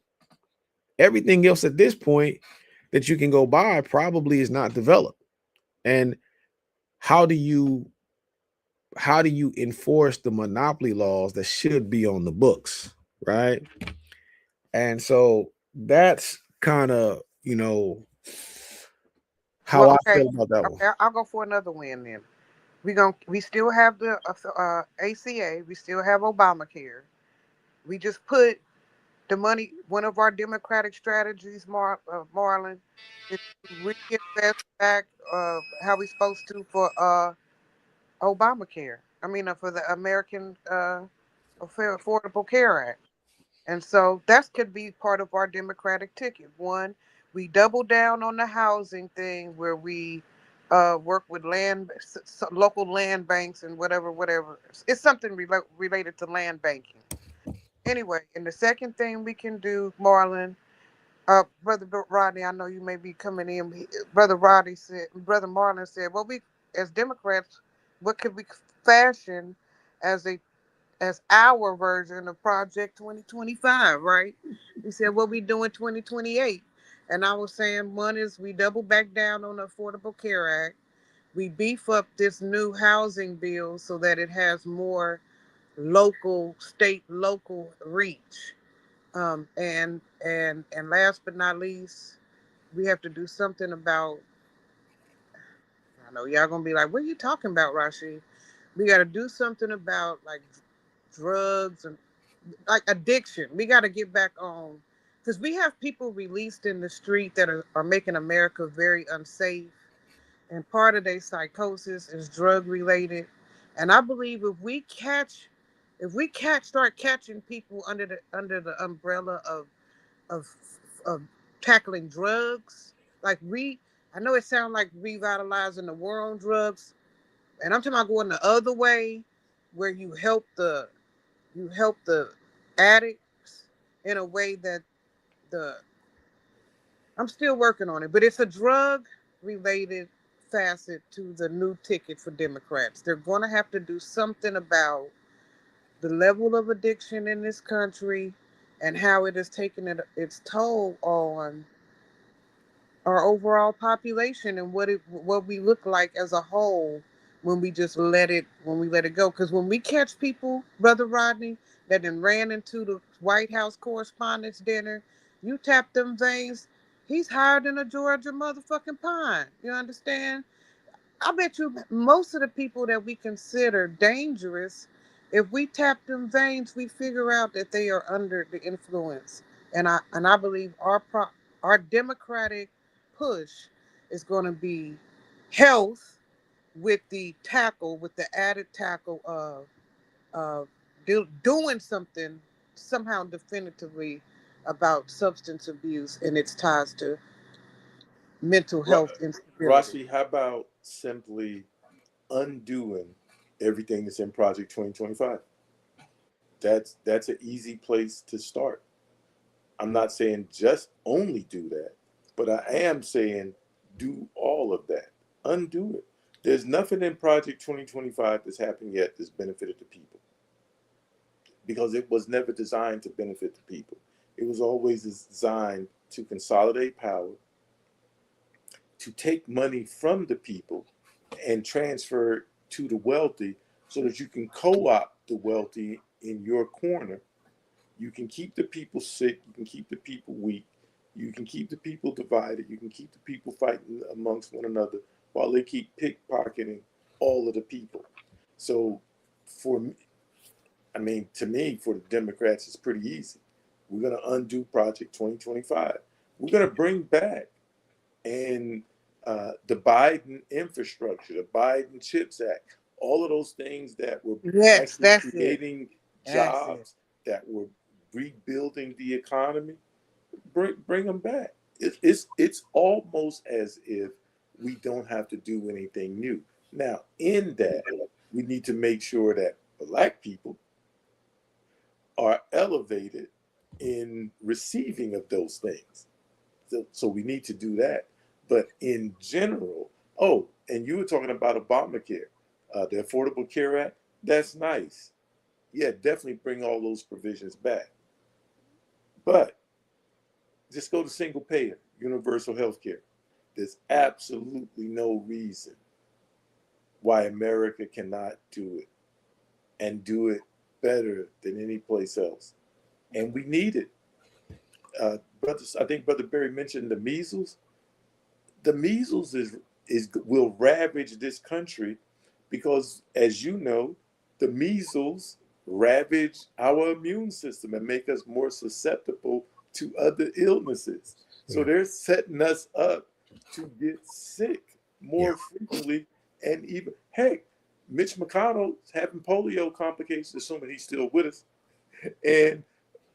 Everything else at this point that you can go buy probably is not developed. And how do you enforce the monopoly laws that should be on the books, right? And so that's kind of, Well, how I okay, feel about that one. okay, I'll go for another win then. We still have the ACA. We still have Obamacare. We just put the money. One of our democratic strategies, Marlon, is to reinvest back how we supposed to for Obamacare. I mean, for the American Affordable Care Act. And so that could be part of our democratic ticket. One, we double down on the housing thing where we work with local land banks and whatever. It's something related to land banking. Anyway, and the second thing we can do, Marlon, Brother Rodney, I know you may be coming in. Brother Marlon said, well, we as Democrats, what could we fashion as a as our version of Project 2025, right? He said, what we doing 2028? And I was saying, one is we double back down on the Affordable Care Act. We beef up this new housing bill so that it has more local reach. And last but not least, we have to do something about. I know y'all gonna be like, "What are you talking about, Rashi?" We got to do something about like drugs and like addiction. We got to get back on because we have people released in the street that are making America very unsafe. And part of their psychosis is drug related. And I believe start catching people under the umbrella of of tackling drugs, like I know it sounds like revitalizing the war on drugs, and I'm talking about going the other way, where you help the addicts in a way that the I'm still working on it, but it's a drug related facet to the new ticket for Democrats. They're going to have to do something about the level of addiction in this country and how it has taken its toll on our overall population and what we look like as a whole when we let it go. Because when we catch people, Brother Rodney, that then ran into the White House Correspondents' Dinner, you tap them veins, he's higher than a Georgia motherfucking pine. You understand? I bet you most of the people that we consider dangerous, if we tap them veins, we figure out that they are under the influence. And I believe our democratic push is going to be health with the added tackle of doing something somehow definitively about substance abuse and its ties to mental Ro- health instability. Rossi, how about simply undoing everything that's in Project 2025? That's an easy place to start. I'm not saying just only do that, but I am saying do all of that. Undo it. There's nothing in Project 2025 that's happened yet that's benefited the people because it was never designed to benefit the people. It was always designed to consolidate power, to take money from the people and transfer it to the wealthy so that you can co opt the wealthy in your corner. You can keep the people sick, you can keep the people weak, you can keep the people divided, you can keep the people fighting amongst one another while they keep pickpocketing all of the people. So, for me, I mean, to me, for the Democrats, it's pretty easy. We're going to undo Project 2025. We're going to bring back and the Biden infrastructure, the Biden Chips Act, all of those things that were Yes, actually that's it. creating That's it. jobs, that were rebuilding the economy, bring them back. It's almost as if we don't have to do anything new. Now, in that, we need to make sure that Black people are elevated in receiving of those things. So we need to do that. But in general, oh, and you were talking about Obamacare, the Affordable Care Act. That's nice. Yeah, definitely bring all those provisions back. But just go to single payer, universal health care. There's absolutely no reason why America cannot do it and do it better than any place else. And we need it. I think Brother Barry mentioned the measles. The measles is will ravage this country because, as you know, the measles ravage our immune system and make us more susceptible to other illnesses. So Yeah. they're setting us up to get sick Yeah. more frequently, and even heck, Mitch McConnell's having polio complications, assuming he's still with us, and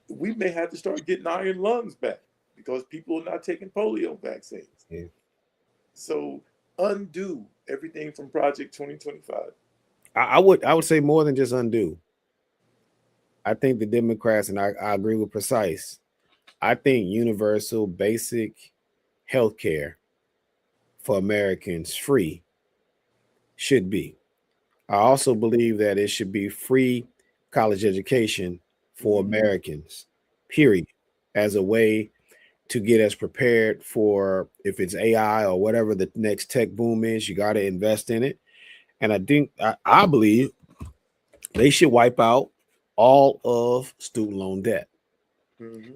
we may have to start getting iron lungs back because people are not taking polio vaccines. Yeah. So undo everything from Project 2025. I would say more than just undo. I think the Democrats, and I agree with Precise. I think universal basic health care for Americans free should be. I also believe that it should be free college education for Mm-hmm. Americans, period, as a way to get us prepared for if it's AI or whatever the next tech boom is. You got to invest in it. And I believe they should wipe out all of student loan debt. Mm-hmm.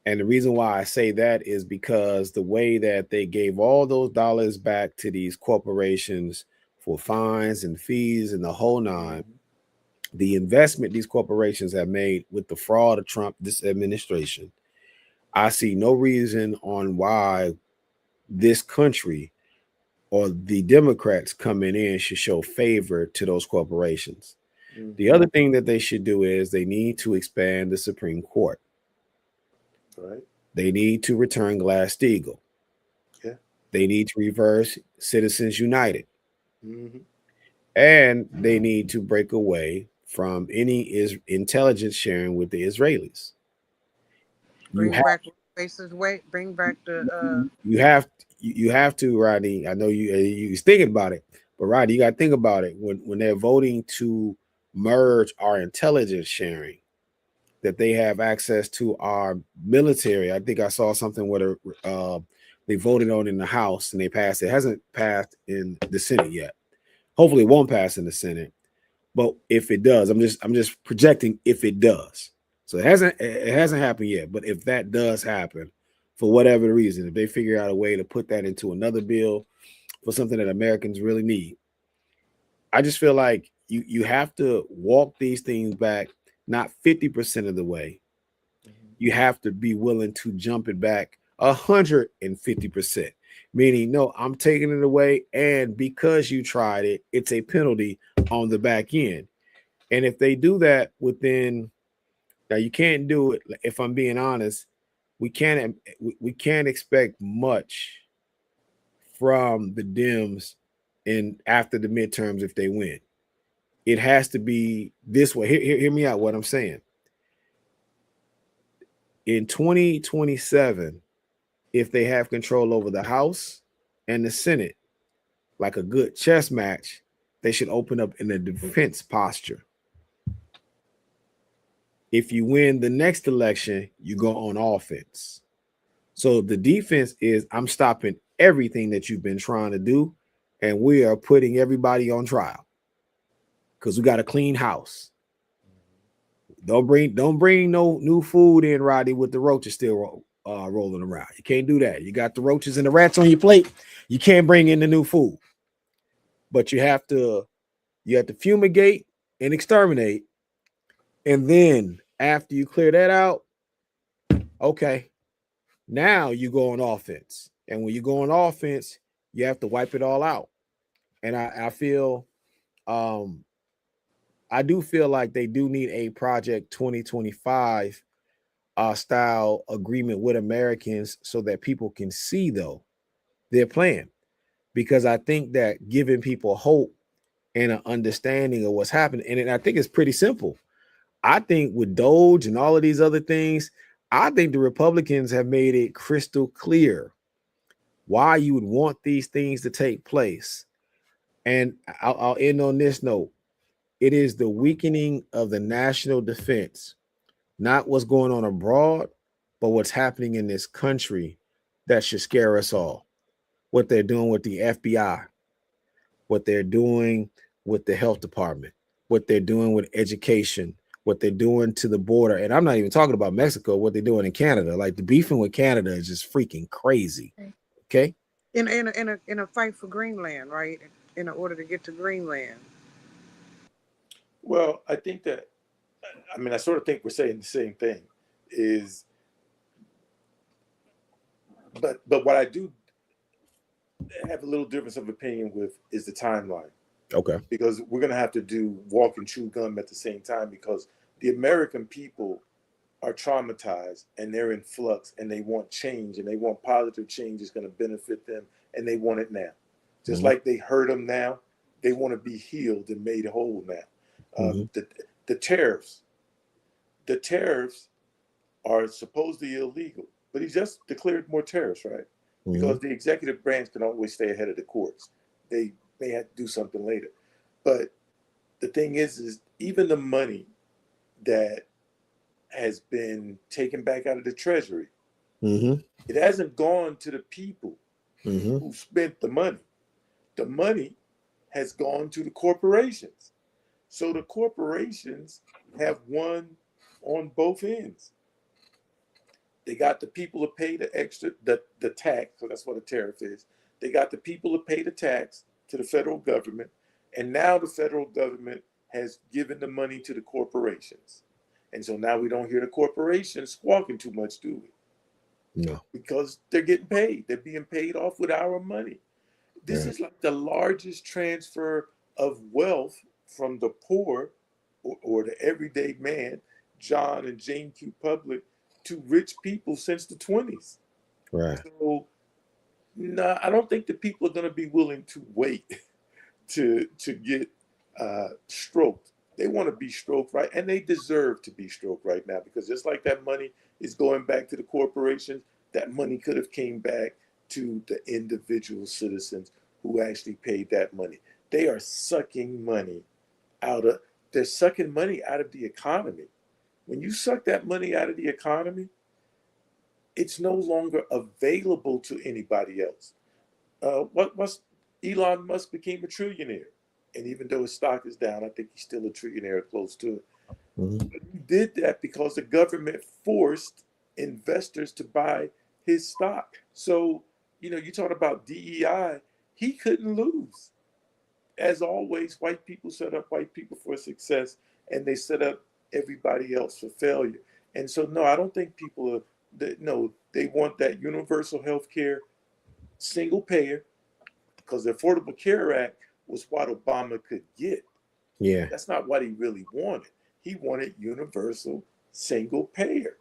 And the reason why I say that is because the way that they gave all those dollars back to these corporations for fines and fees and the whole nine, Mm-hmm. the investment these corporations have made with the fraud of Trump, this administration, I see no reason on why this country or the Democrats coming in should show favor to those corporations. The Mm-hmm. other thing that they should do is they need to expand the Supreme Court. Right. They need to return Glass-Steagall. Yeah. They need to reverse Citizens United. Mm-hmm. And they need to break away from any intelligence sharing with the Israelis. You Bring have back racist way. Bring back the you have you have to, Rodney. I know you was thinking about it, but Rodney, you got to think about it when they're voting to merge our intelligence sharing, that they have access to our military. I think I saw something where they voted on in the House and they passed. It hasn't passed in the Senate yet. Hopefully, it won't pass in the Senate. But if it does, I'm just projecting if it does. So it hasn't happened yet. But if that does happen, for whatever reason, if they figure out a way to put that into another bill for something that Americans really need, I just feel like you have to walk these things back, not 50% of the way. Mm-hmm. You have to be willing to jump it back 150%. Meaning, no, I'm taking it away, and because you tried it, it's a penalty on the back end. And if they do that within, now you can't do it. If I'm being honest, we can't expect much from the Dems in after the midterms if they win. It has to be this way. Hear me out. What I'm saying in 2027, if they have control over the House and the Senate, like a good chess match, they should open up in a defense posture. If you win the next election, you go on offense. So the defense is I'm stopping everything that you've been trying to do, and we are putting everybody on trial because we got a clean house. Don't bring no new food in, Roddy, with the roaches still rolling around. You can't do that. You got the roaches and the rats on your plate. You can't bring in the new food, but you have to fumigate and exterminate, and then after you clear that out, okay, now you go on offense. And when you go on offense, you have to wipe it all out. And I feel um I do feel like they do need a Project 2025 style agreement with Americans so that people can see though their plan. Because I think that giving people hope and an understanding of what's happening, and I think it's pretty simple. I think with Doge and all of these other things, I think the Republicans have made it crystal clear why you would want these things to take place. And I'll end on this note. It is the weakening of the national defense, not what's going on abroad, but what's happening in this country that should scare us all. What they're doing with the FBI, what they're doing with the health department, what they're doing with education, what they're doing to the border. And I'm not even talking about Mexico, what they're doing in Canada. Like the beefing with Canada is just freaking crazy. Okay. in a fight for Greenland, right? In order to get to Greenland. Well, I think that, I mean, I sort of think we're saying the same thing. Is but what I do have a little difference of opinion with is the timeline, Okay. because we're going to have to do walk and chew gum at the same time, because the American people are traumatized and they're in flux and they want change and they want positive change is going to benefit them, and they want it now. Just Mm-hmm. like they hurt them now, they want to be healed and made whole now. Mm-hmm. The tariffs, the tariffs are supposedly illegal, but he just declared more tariffs, right? Mm-hmm. Because the executive branch can always stay ahead of the courts. They may have to do something later. But the thing is even the money that has been taken back out of the treasury, Mm-hmm. it hasn't gone to the people Mm-hmm. who spent the money. The money has gone to the corporations. So the corporations have won on both ends. They got the people to pay the extra the tax, so that's what a tariff is. They got the people to pay the tax to the federal government, and now the federal government has given the money to the corporations. And so now we don't hear the corporations squawking too much, do we? No. Because they're getting paid. They're being paid off with our money. This is like the largest transfer of wealth from the poor or the everyday man, John and Jane Q. Public, to rich people since the 20s. Right. So, no, I don't think the people are going to be willing to wait to get stroked. They want to be stroked right, and they deserve to be stroked right now, because just like that money is going back to the corporations, that money could have came back to the individual citizens who actually paid that money. They are sucking money out of they're sucking money out of the economy. When you suck that money out of the economy, it's no longer available to anybody else. What's Elon Musk became a trillionaire, and even though his stock is down, I think he's still a trillionaire, close to it. Mm-hmm. But he did that because the government forced investors to buy his stock. So, you talk about DEI, he couldn't lose. As always, white people set up white people for success, and they set up everybody else for failure. And so, no, I don't think people are. No, they want that universal health care, single payer, because the Affordable Care Act was what Obama could get. Yeah. That's not what he really wanted. He wanted universal single payer.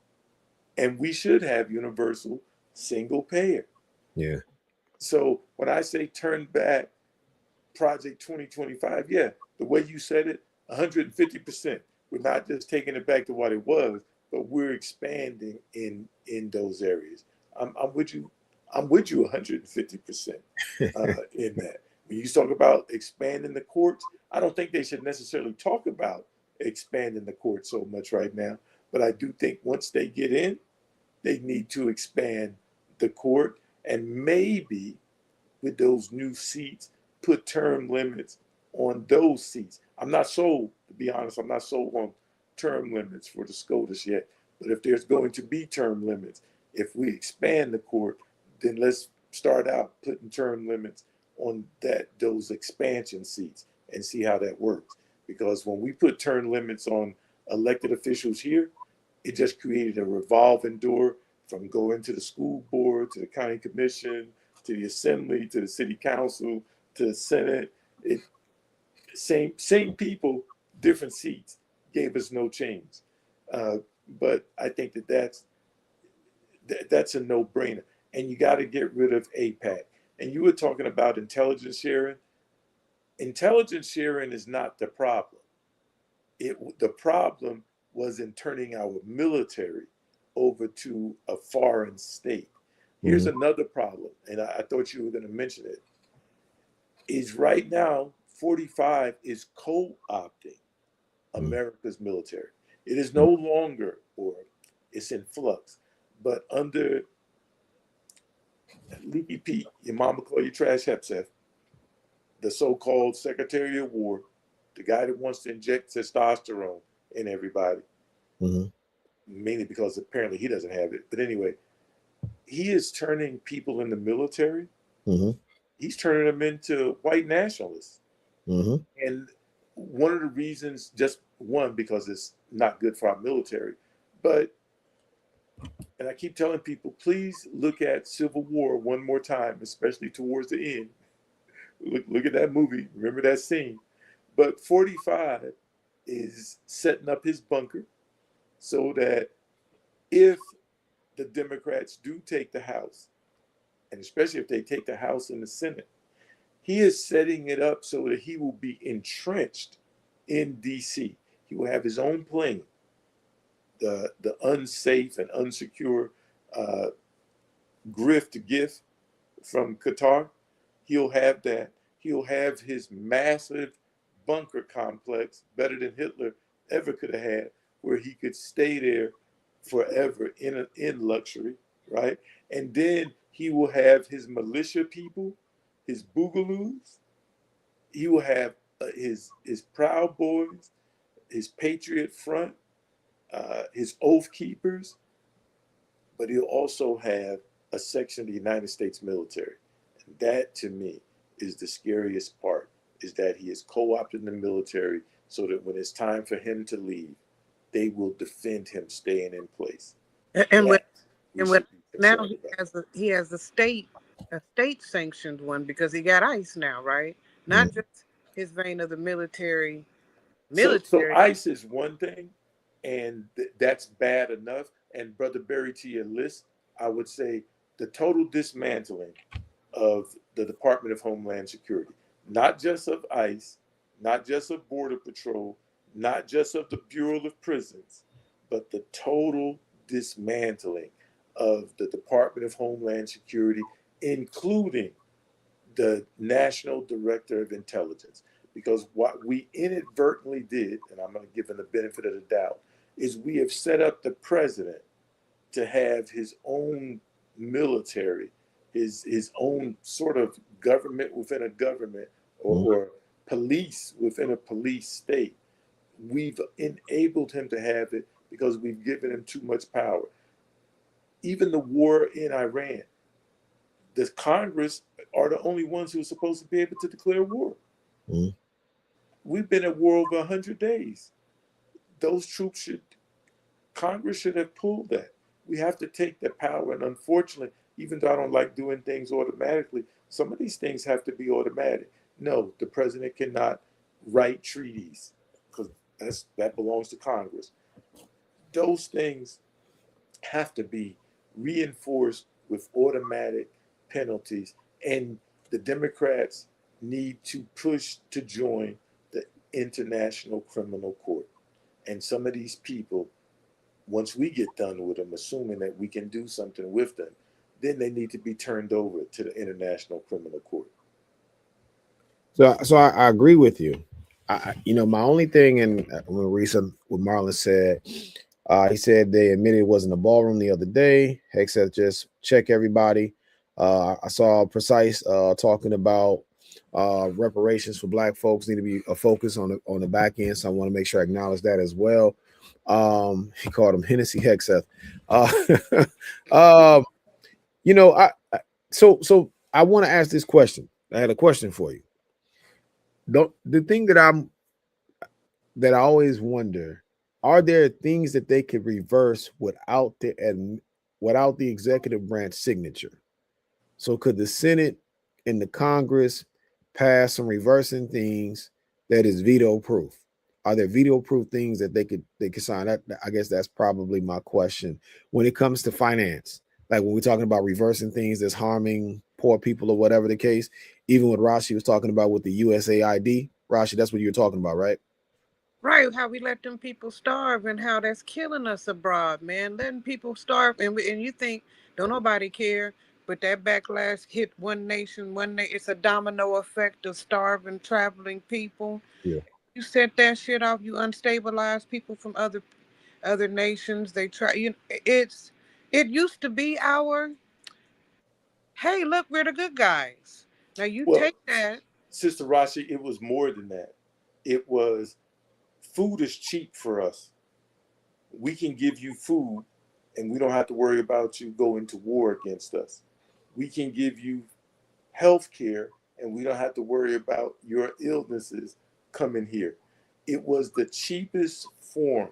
And we should have universal single payer. Yeah. So when I say turn back Project 2025, yeah, the way you said it, 150%. We're not just taking it back to what it was, but we're expanding in those areas. I'm with you. I'm with you 150% in that. When you talk about expanding the courts, I don't think they should necessarily talk about expanding the court so much right now. But I do think once they get in, they need to expand the court, and maybe with those new seats, put term limits on those seats. I'm not sold, to be honest, I'm not sold on term limits for the SCOTUS yet. But if there's going to be term limits, if we expand the court, then let's start out putting term limits on those expansion seats and see how that works. Because when we put term limits on elected officials here, it just created a revolving door from going to the school board, to the county commission, to the assembly, to the city council, to the Senate. It same people, different seats, gave us no change. Uh, but I think that's a no-brainer. And you got to get rid of APAC. And you were talking about intelligence sharing. Intelligence sharing is not the problem. The problem was in turning our military over to a foreign state. Here's Mm-hmm. another problem, and I thought you were going to mention it. Is right now 45 is co-opting America's military. It is no longer, or it's in flux, but under Leaky Pete, your mama call you trash Hepseth, the so-called Secretary of War, the guy that wants to inject testosterone in everybody, Mm-hmm. mainly because apparently he doesn't have it. But anyway, he is turning people in the military, Mm-hmm. he's turning them into white nationalists. Mm-hmm. And one of the reasons, just one, because it's not good for our military, but, and I keep telling people, please look at Civil War one more time, especially towards the end. Look at that movie. Remember that scene. But 45 is setting up his bunker so that if the Democrats do take the House, and especially if they take the House and the Senate, he is setting it up so that he will be entrenched in DC. He will have his own plane, the unsafe and unsecure uh, grift gift from Qatar. He'll have that. He'll have his massive bunker complex, better than Hitler ever could have had, where he could stay there forever in luxury, right? And then he will have his militia people, his boogaloos. He will have his Proud Boys, his Patriot Front, his Oath Keepers, but he'll also have a section of the United States military. And that, to me, is the scariest part, is that he is co-opting the military so that when it's time for him to leave, they will defend him staying in place. And with That we should be now concerned about. he has the state. a state sanctioned one because he got ICE now, right? Not just his vein of the military. So Military. ICE is one thing, and that's bad enough. And Brother Berry, to your list, I would say the total dismantling of the Department of Homeland Security, not just of ICE, not just of Border Patrol, not just of the Bureau of Prisons, but the total dismantling of the Department of Homeland Security, including the National Director of Intelligence. Because what we inadvertently did, and I'm going to give him the benefit of the doubt, is we have set up the president to have his own military, his own sort of government within a government, or police within a police state. We've enabled him to have it because we've given him too much power. Even the war in Iran, the Congress are the only ones who are supposed to be able to declare war. Mm. We've been at war over 100 days. Those troops Congress should have pulled that. We have to take the power, and unfortunately, even though I don't like doing things automatically, some of these things have to be automatic. No, the president cannot write treaties because that belongs to Congress. Those things have to be reinforced with automatic penalties, and the Democrats need to push to join the International Criminal Court. And some of these people, once we get done with them, assuming that we can do something with them, then they need to be turned over to the International Criminal Court. So I agree with you. My only thing, and when Risa, what Marlon said, he said they admitted it wasn't a ballroom the other day. Heck said just check everybody. I saw Precise talking about reparations for Black folks need to be a focus on the back end. So I want to make sure I acknowledge that as well. He called him Hennessy Hexeth. Um, so I want to ask this question. I had a question for you. The thing that I always wonder, are there things that they could reverse without the executive branch signature? So could the Senate and the Congress pass some reversing things that is veto proof? Are there veto proof things that they could sign? I guess that's probably my question. When it comes to finance, like when we're talking about reversing things that's harming poor people or whatever the case, even what Rashi was talking about with the USAID, Rashi, that's what you're talking about, right? Right, how we let them people starve and how that's killing us abroad, man. Letting people starve, and you think don't nobody care, but that backlash hit one nation, it's a domino effect of starving, traveling people. Yeah. You set that shit off, you unstabilize people from other nations. They try, it used to be our, hey, look, we're the good guys. Now you Well, take that. Sister Rashi, it was more than that. It was food is cheap for us. We can give you food and we don't have to worry about you going to war against us. We can give you health care and we don't have to worry about your illnesses coming here. It was the cheapest form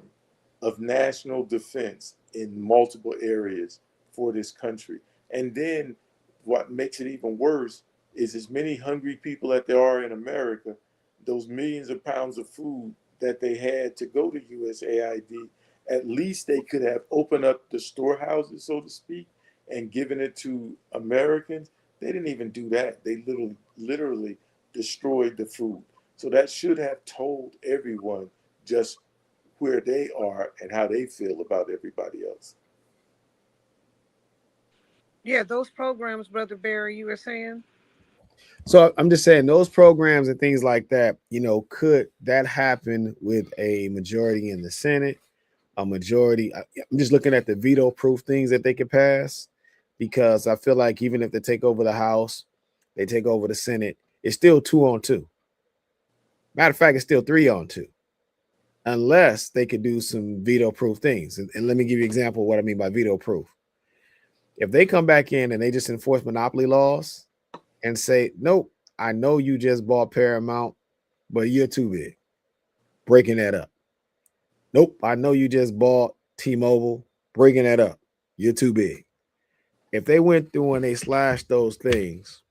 of national defense in multiple areas for this country. And then what makes it even worse is as many hungry people that there are in America, those millions of pounds of food that they had to go to USAID, at least they could have opened up the storehouses, so to speak, and given it to Americans. They didn't even do that. They literally destroyed the food. So that should have told everyone just where they are and how they feel about everybody else. Yeah, those programs, Brother Barry, you were saying. So I'm just saying those programs and things like that, could that happen with a majority in the Senate? A majority. I'm just looking at the veto proof things that they could pass, because I feel like even if they take over the House, they take over the Senate, it's still 2-on-2. Matter of fact, it's still 3-on-2, unless they could do some veto proof things. And let me give you an example of what I mean by veto proof. If they come back in and they just enforce monopoly laws and say, nope, I know you just bought Paramount, but you're too big, breaking that up. Nope, I know you just bought T-Mobile, breaking that up. You're too big. If they went through and they slashed those things,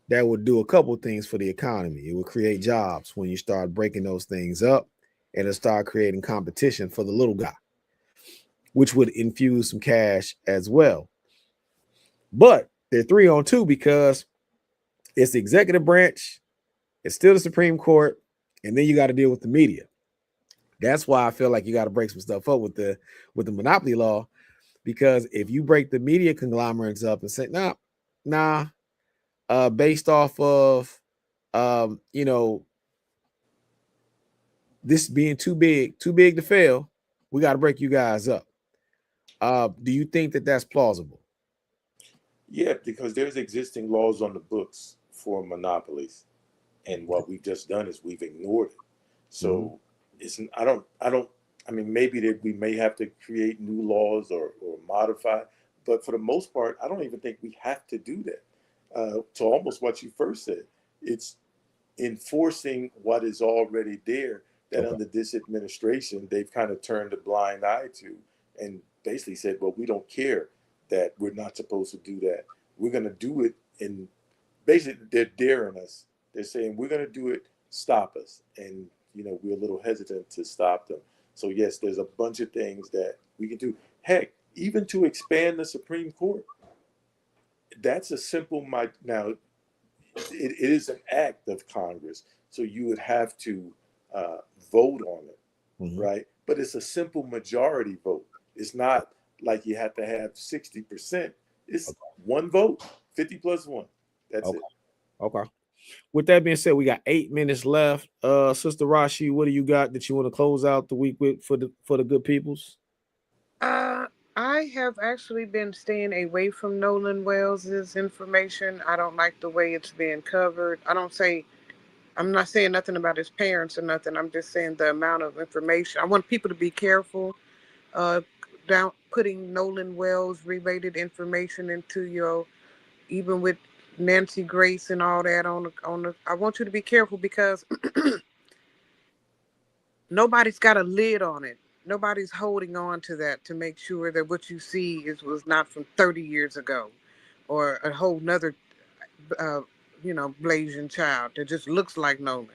that would do a couple things for the economy. It would create jobs when you start breaking those things up, and it start creating competition for the little guy, which would infuse some cash as well. But they're 3-on-2 because it's the executive branch, it's still the Supreme Court, and then you got to deal with the media. That's why I feel like you got to break some stuff up with the monopoly law, because if you break the media conglomerates up and say, nah, based off of you know, this being too big to fail, we got to break you guys up. Do you think that that's plausible? Yeah, because there's existing laws on the books for monopolies, and what we've just done is we've ignored it. Mm-hmm. So it's I don't I mean, maybe that we may have to create new laws or modify, but for the most part I don't even think we have to do that. To almost what you first said, it's enforcing what is already there that Okay. under this administration they've kind of turned a blind eye to, and basically said, well, we don't care that we're not supposed to do that, we're going to do it. And basically they're daring us. They're saying we're going to do it, stop us. And we're a little hesitant to stop them. So yes, there's a bunch of things that we can do. Heck, even to expand the Supreme Court, that's a simple now it is an act of Congress, so you would have to uh, vote on it, Mm-hmm. right? But it's a simple majority vote. It's not like you have to have 60%. It's one vote, 50 plus one. That's Okay. it. Okay. With that being said, we got 8 minutes left. Sister Rashi, what do you got that you want to close out the week with for the good peoples? Uh, I have actually been staying away from Nolan Wells's information. I don't like the way it's being covered. I'm not saying nothing about his parents or nothing. I'm just saying the amount of information. I want people to be careful down putting Nolan Wells related information into your, even with Nancy Grace and all that on the. I want you to be careful because nobody's got a lid on it. Nobody's holding on to that to make sure that what you see is was not from 30 years ago, or a whole nother, uh, Blasian child that just looks like Nolan.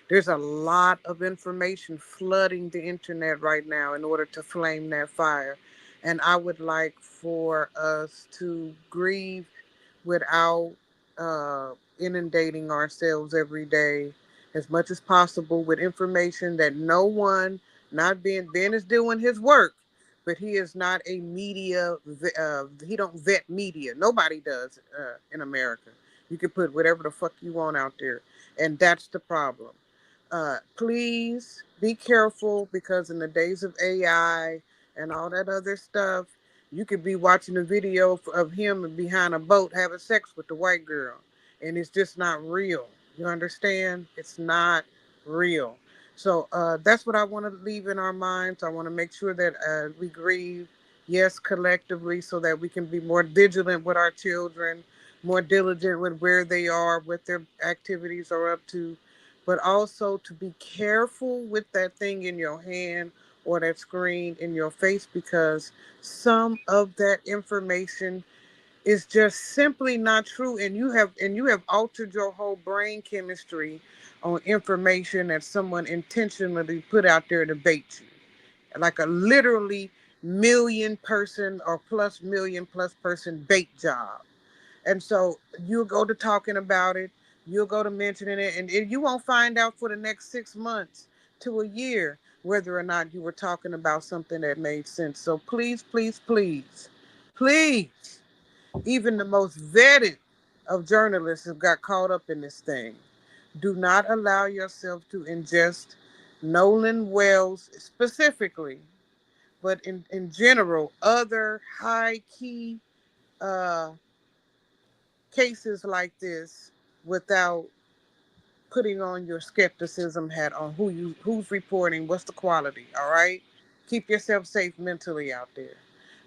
There's a lot of information flooding the internet right now in order to flame that fire, and I would like for us to grieve without inundating ourselves every day as much as possible with information that no one, not Ben is doing his work, but he is not a media. He don't vet media. Nobody does in America. You can put whatever the fuck you want out there, and that's the problem. Please be careful because in the days of AI and all that other stuff, you could be watching a video of him behind a boat having sex with the white girl, and it's just not real. You understand? It's not real. So that's what I want to leave in our minds. I want to make sure that we grieve, yes, collectively, so that we can be more vigilant with our children, more diligent with where they are, what their activities are up to, but also to be careful with that thing in your hand or that screen in your face because some of that information is just simply not true, and you have altered your whole brain chemistry on information that someone intentionally put out there to bait you, like a literally million person or plus million plus person bait job. And so you'll go to talking about it, you'll go to mentioning it, and you won't find out for the next 6 months to a year whether or not you were talking about something that made sense. So please, please, please, please, even the most vetted of journalists have got caught up in this thing. Do not allow yourself to ingest Nolan Wells specifically, but in general, other high key uh, cases like this without putting on your skepticism hat on who's reporting, what's the quality, all right? Keep yourself safe mentally out there.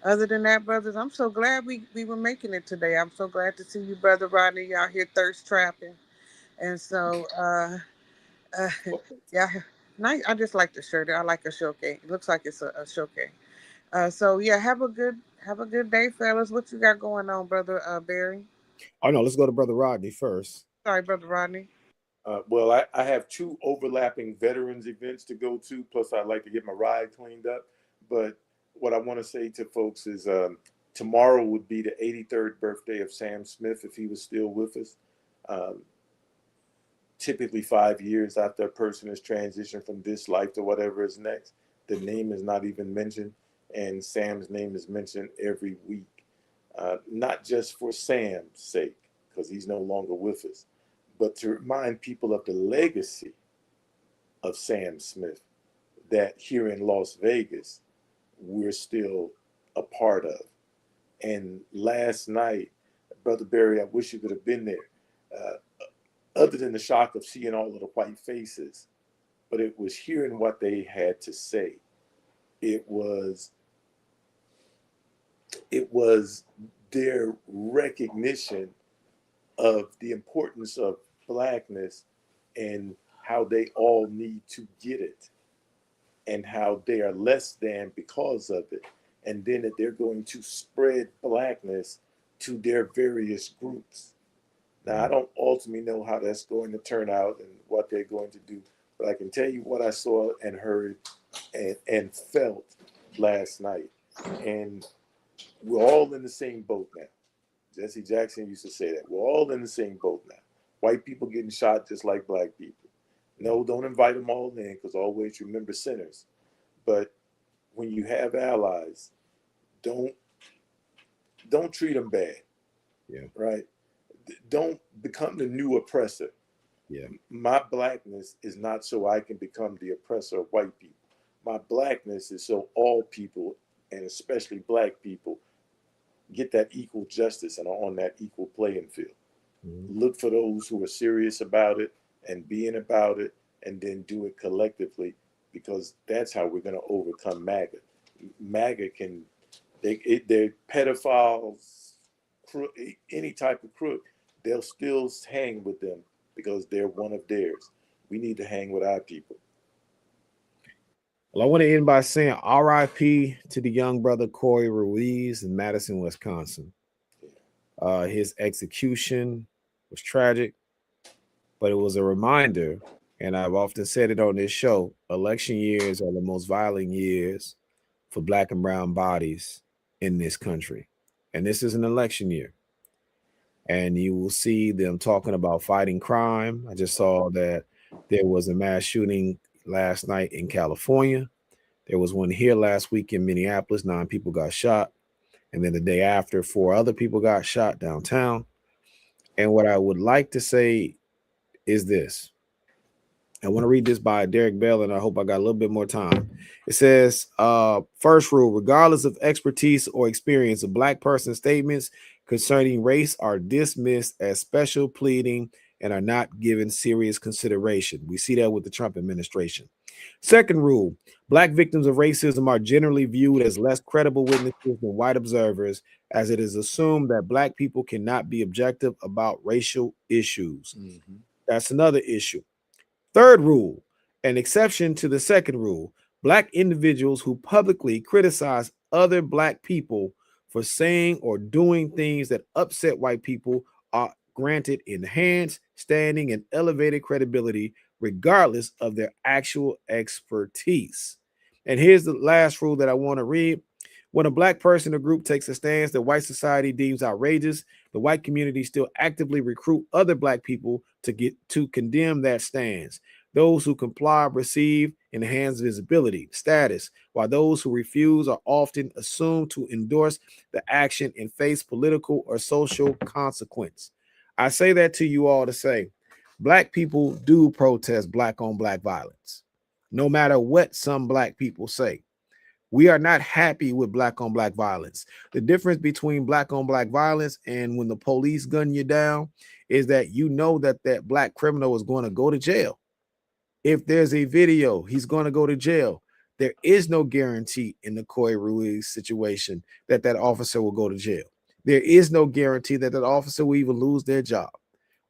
Other than that, brothers, I'm so glad we were making it today. I'm so glad to see you, brother Rodney, out here thirst trapping. And so, uh yeah, I just like the shirt. I like a showcase. It looks like it's a showcase. So yeah, have a good Have a good day, fellas. What you got going on, brother Barry? Oh no, let's go to Brother Rodney first. Sorry, brother Rodney. Well, I have two overlapping veterans events to go to. Plus, I'd like to get my ride cleaned up. But what I want to say to folks is tomorrow would be the 83rd birthday of Sam Smith if he was still with us. Um, Typically, 5 years after a person has transitioned from this life to whatever is next, the name is not even mentioned. And Sam's name is mentioned every week. Not just for Sam's sake, because he's no longer with us, but to remind people of the legacy of Sam Smith that here in Las Vegas, we're still a part of. And last night, Brother Barry, I wish you could have been there. Uh, Other than the shock of seeing all of the white faces, but it was hearing what they had to say. It was it was their recognition of the importance of blackness and how they all need to get it and how they are less than because of it. And then that they're going to spread blackness to their various groups. Now, I don't ultimately know how that's going to turn out and what they're going to do, but I can tell you what I saw and heard and felt last night. And we're all in the same boat now. Jesse Jackson used to say that. We're all in the same boat now. White people getting shot just like black people. No, don't invite them all in because always remember sinners. But when you have allies, don't don't treat them bad. Yeah. Right? Don't become the new oppressor. Yeah. My blackness is not so I can become the oppressor of white people. My blackness is so all people, and especially black people, get that equal justice and are on that equal playing field. Look for those who are serious about it and being about it, and then do it collectively because that's how we're going to overcome MAGA. MAGA can, they're pedophiles, any type of crook, they'll still hang with them because they're one of theirs. We need to hang with our people. Well, I want to end by saying RIP to the young brother Corey Ruiz in Madison, Wisconsin. His execution was tragic, but it was a reminder, and I've often said it on this show, election years are the most violent years for black and brown bodies in this country. And this is an election year. And you will see them talking about fighting crime. I just saw that there was a mass shooting last night in California. There was one here last week in Minneapolis. 9 people got shot. And then the day after, 4 other people got shot downtown. And what I would like to say is this. I want to read this by Derek Bell, and I hope I got a little bit more time. It says, first rule, regardless of expertise or experience, a black person's statements concerning race are dismissed as special pleading and are not given serious consideration. We see that with the Trump administration. Second rule, black victims of racism are generally viewed as less credible witnesses than white observers, as it is assumed that black people cannot be objective about racial issues. That's another issue. Third rule, an exception to the second rule, black individuals who publicly criticize other black people for saying or doing things that upset white people are granted enhanced standing and elevated credibility regardless of their actual expertise. And here's the last rule that I want to read. When a black person or group takes a stance that white society deems outrageous, the white community still actively recruit other black people to get to condemn that stance. Those who comply receive enhanced visibility, status, while those who refuse are often assumed to endorse the action and face political or social consequence. I say that to you all to say, black people do protest black on black violence, no matter what some black people say. We are not happy with black on black violence. The difference between black on black violence and when the police gun you down is that you know that that black criminal is going to go to jail. If there's a video, he's going to go to jail. There is no guarantee in the Coy Ruiz situation that that officer will go to jail. There is no guarantee that that officer will even lose their job.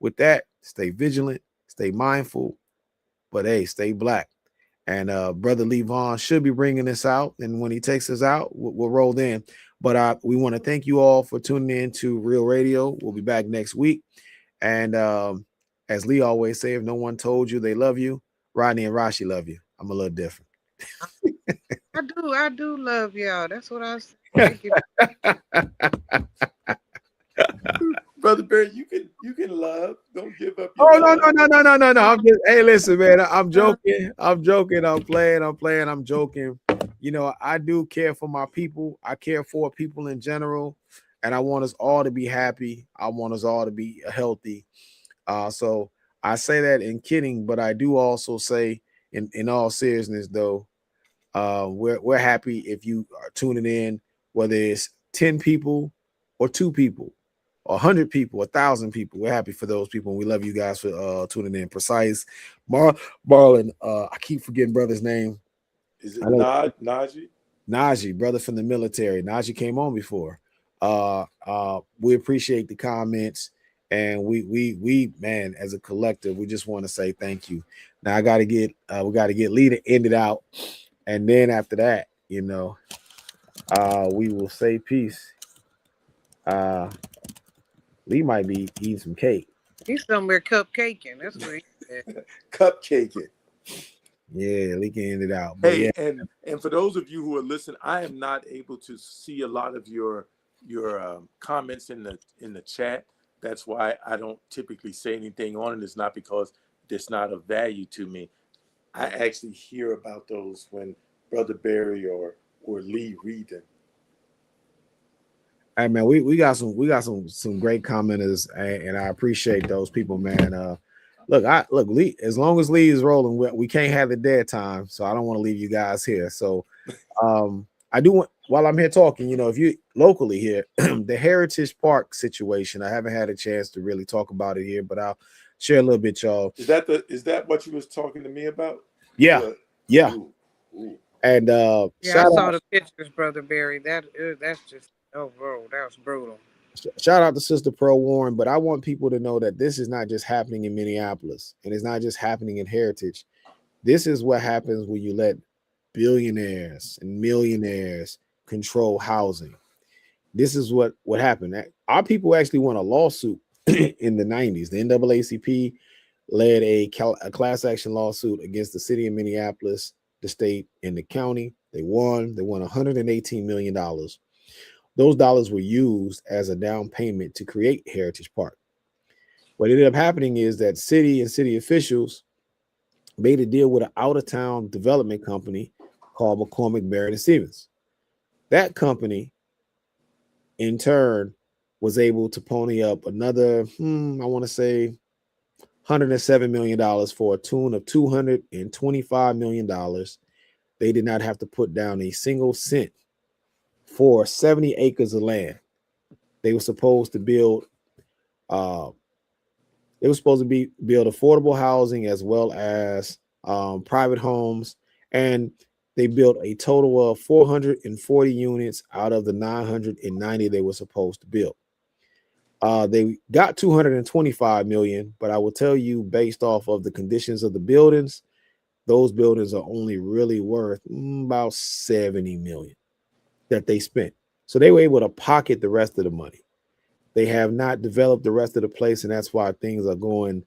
With that, stay vigilant, stay mindful, but hey, stay black. And Brother Lee Vaughn should be bringing this out. And when he takes us out, we'll roll in. But we want to thank you all for tuning in to Real Radio. We'll be back next week. And as Lee always say, if no one told you they love you, Rodney and Rashi love you. I'm a little different. I do love y'all. That's what I was thinking. Brother Barry, you can love. Don't give up your no. I'm just, hey, listen, man. I'm Uh, joking. I'm joking. I'm playing. I'm joking. You know, I do care for my people. I care for people in general, and I want us all to be happy. I want us all to be healthy. So I say that in kidding, but I do also say in all seriousness, though, we're happy if you are tuning in, whether it's 10 people or 2 people, 100 people, 1,000 people. We're happy for those people, and we love you guys for tuning in. Precise, Marlon. I keep forgetting brother's name. Is it Najee? Najee, brother from the military. Najee came on before. We appreciate the comments, and we man, as a collective, we just want to say thank you. Now we got to get Lee to end it out, and then after that, you know, we will say peace. Lee might be eating some cake. He's somewhere cupcaking. That's what he said. Cupcaking. Yeah, Lee can end it out. But Hey, yeah. and for those of you who are listening, I am not able to see a lot of your comments in the chat. That's why I don't typically say anything on it. It's not because it's not of value to me. I actually hear about those when Brother Barry or Lee read them. Hey man, we got some great commenters, and I appreciate those people, man. Look, Lee. As long as Lee is rolling, we can't have the dead time, so I don't want to leave you guys here. So, I do want, while I'm here talking, you know, if you locally here, the Heritage Park situation, I haven't had a chance to really talk about it here, but I'll share a little bit, y'all. Is that what you was talking to me about? Yeah, yeah. Ooh. And yeah, I saw the pictures, Brother Barry. That's just bro, that was brutal. Shout out to Sister Pro Warren, but I want people to know that this is not just happening in Minneapolis, and it's not just happening in Heritage. This is what happens when you let billionaires and millionaires control housing. This is what happened. Our people actually won a lawsuit in the 90s. The NAACP led a class action lawsuit against the city of Minneapolis, the state, and the county. They won. They won $118 million. Those dollars were used as a down payment to create Heritage Park. What ended up happening is that city and city officials made a deal with an out-of-town development company called McCormick, Barrett, and Stevens. That company, in turn, was able to pony up another, I want to say, $107 million for a tune of $225 million. They did not have to put down a single cent for 70 acres of land. They were supposed to build build affordable housing as well as private homes, and they built a total of 440 units out of the 990 they were supposed to build. They got 225 million, but I will tell you, based off of the conditions of the buildings, those buildings are only really worth about 70 million that they spent. So they were able to pocket the rest of the money. They have not developed the rest of the place, and that's why things are going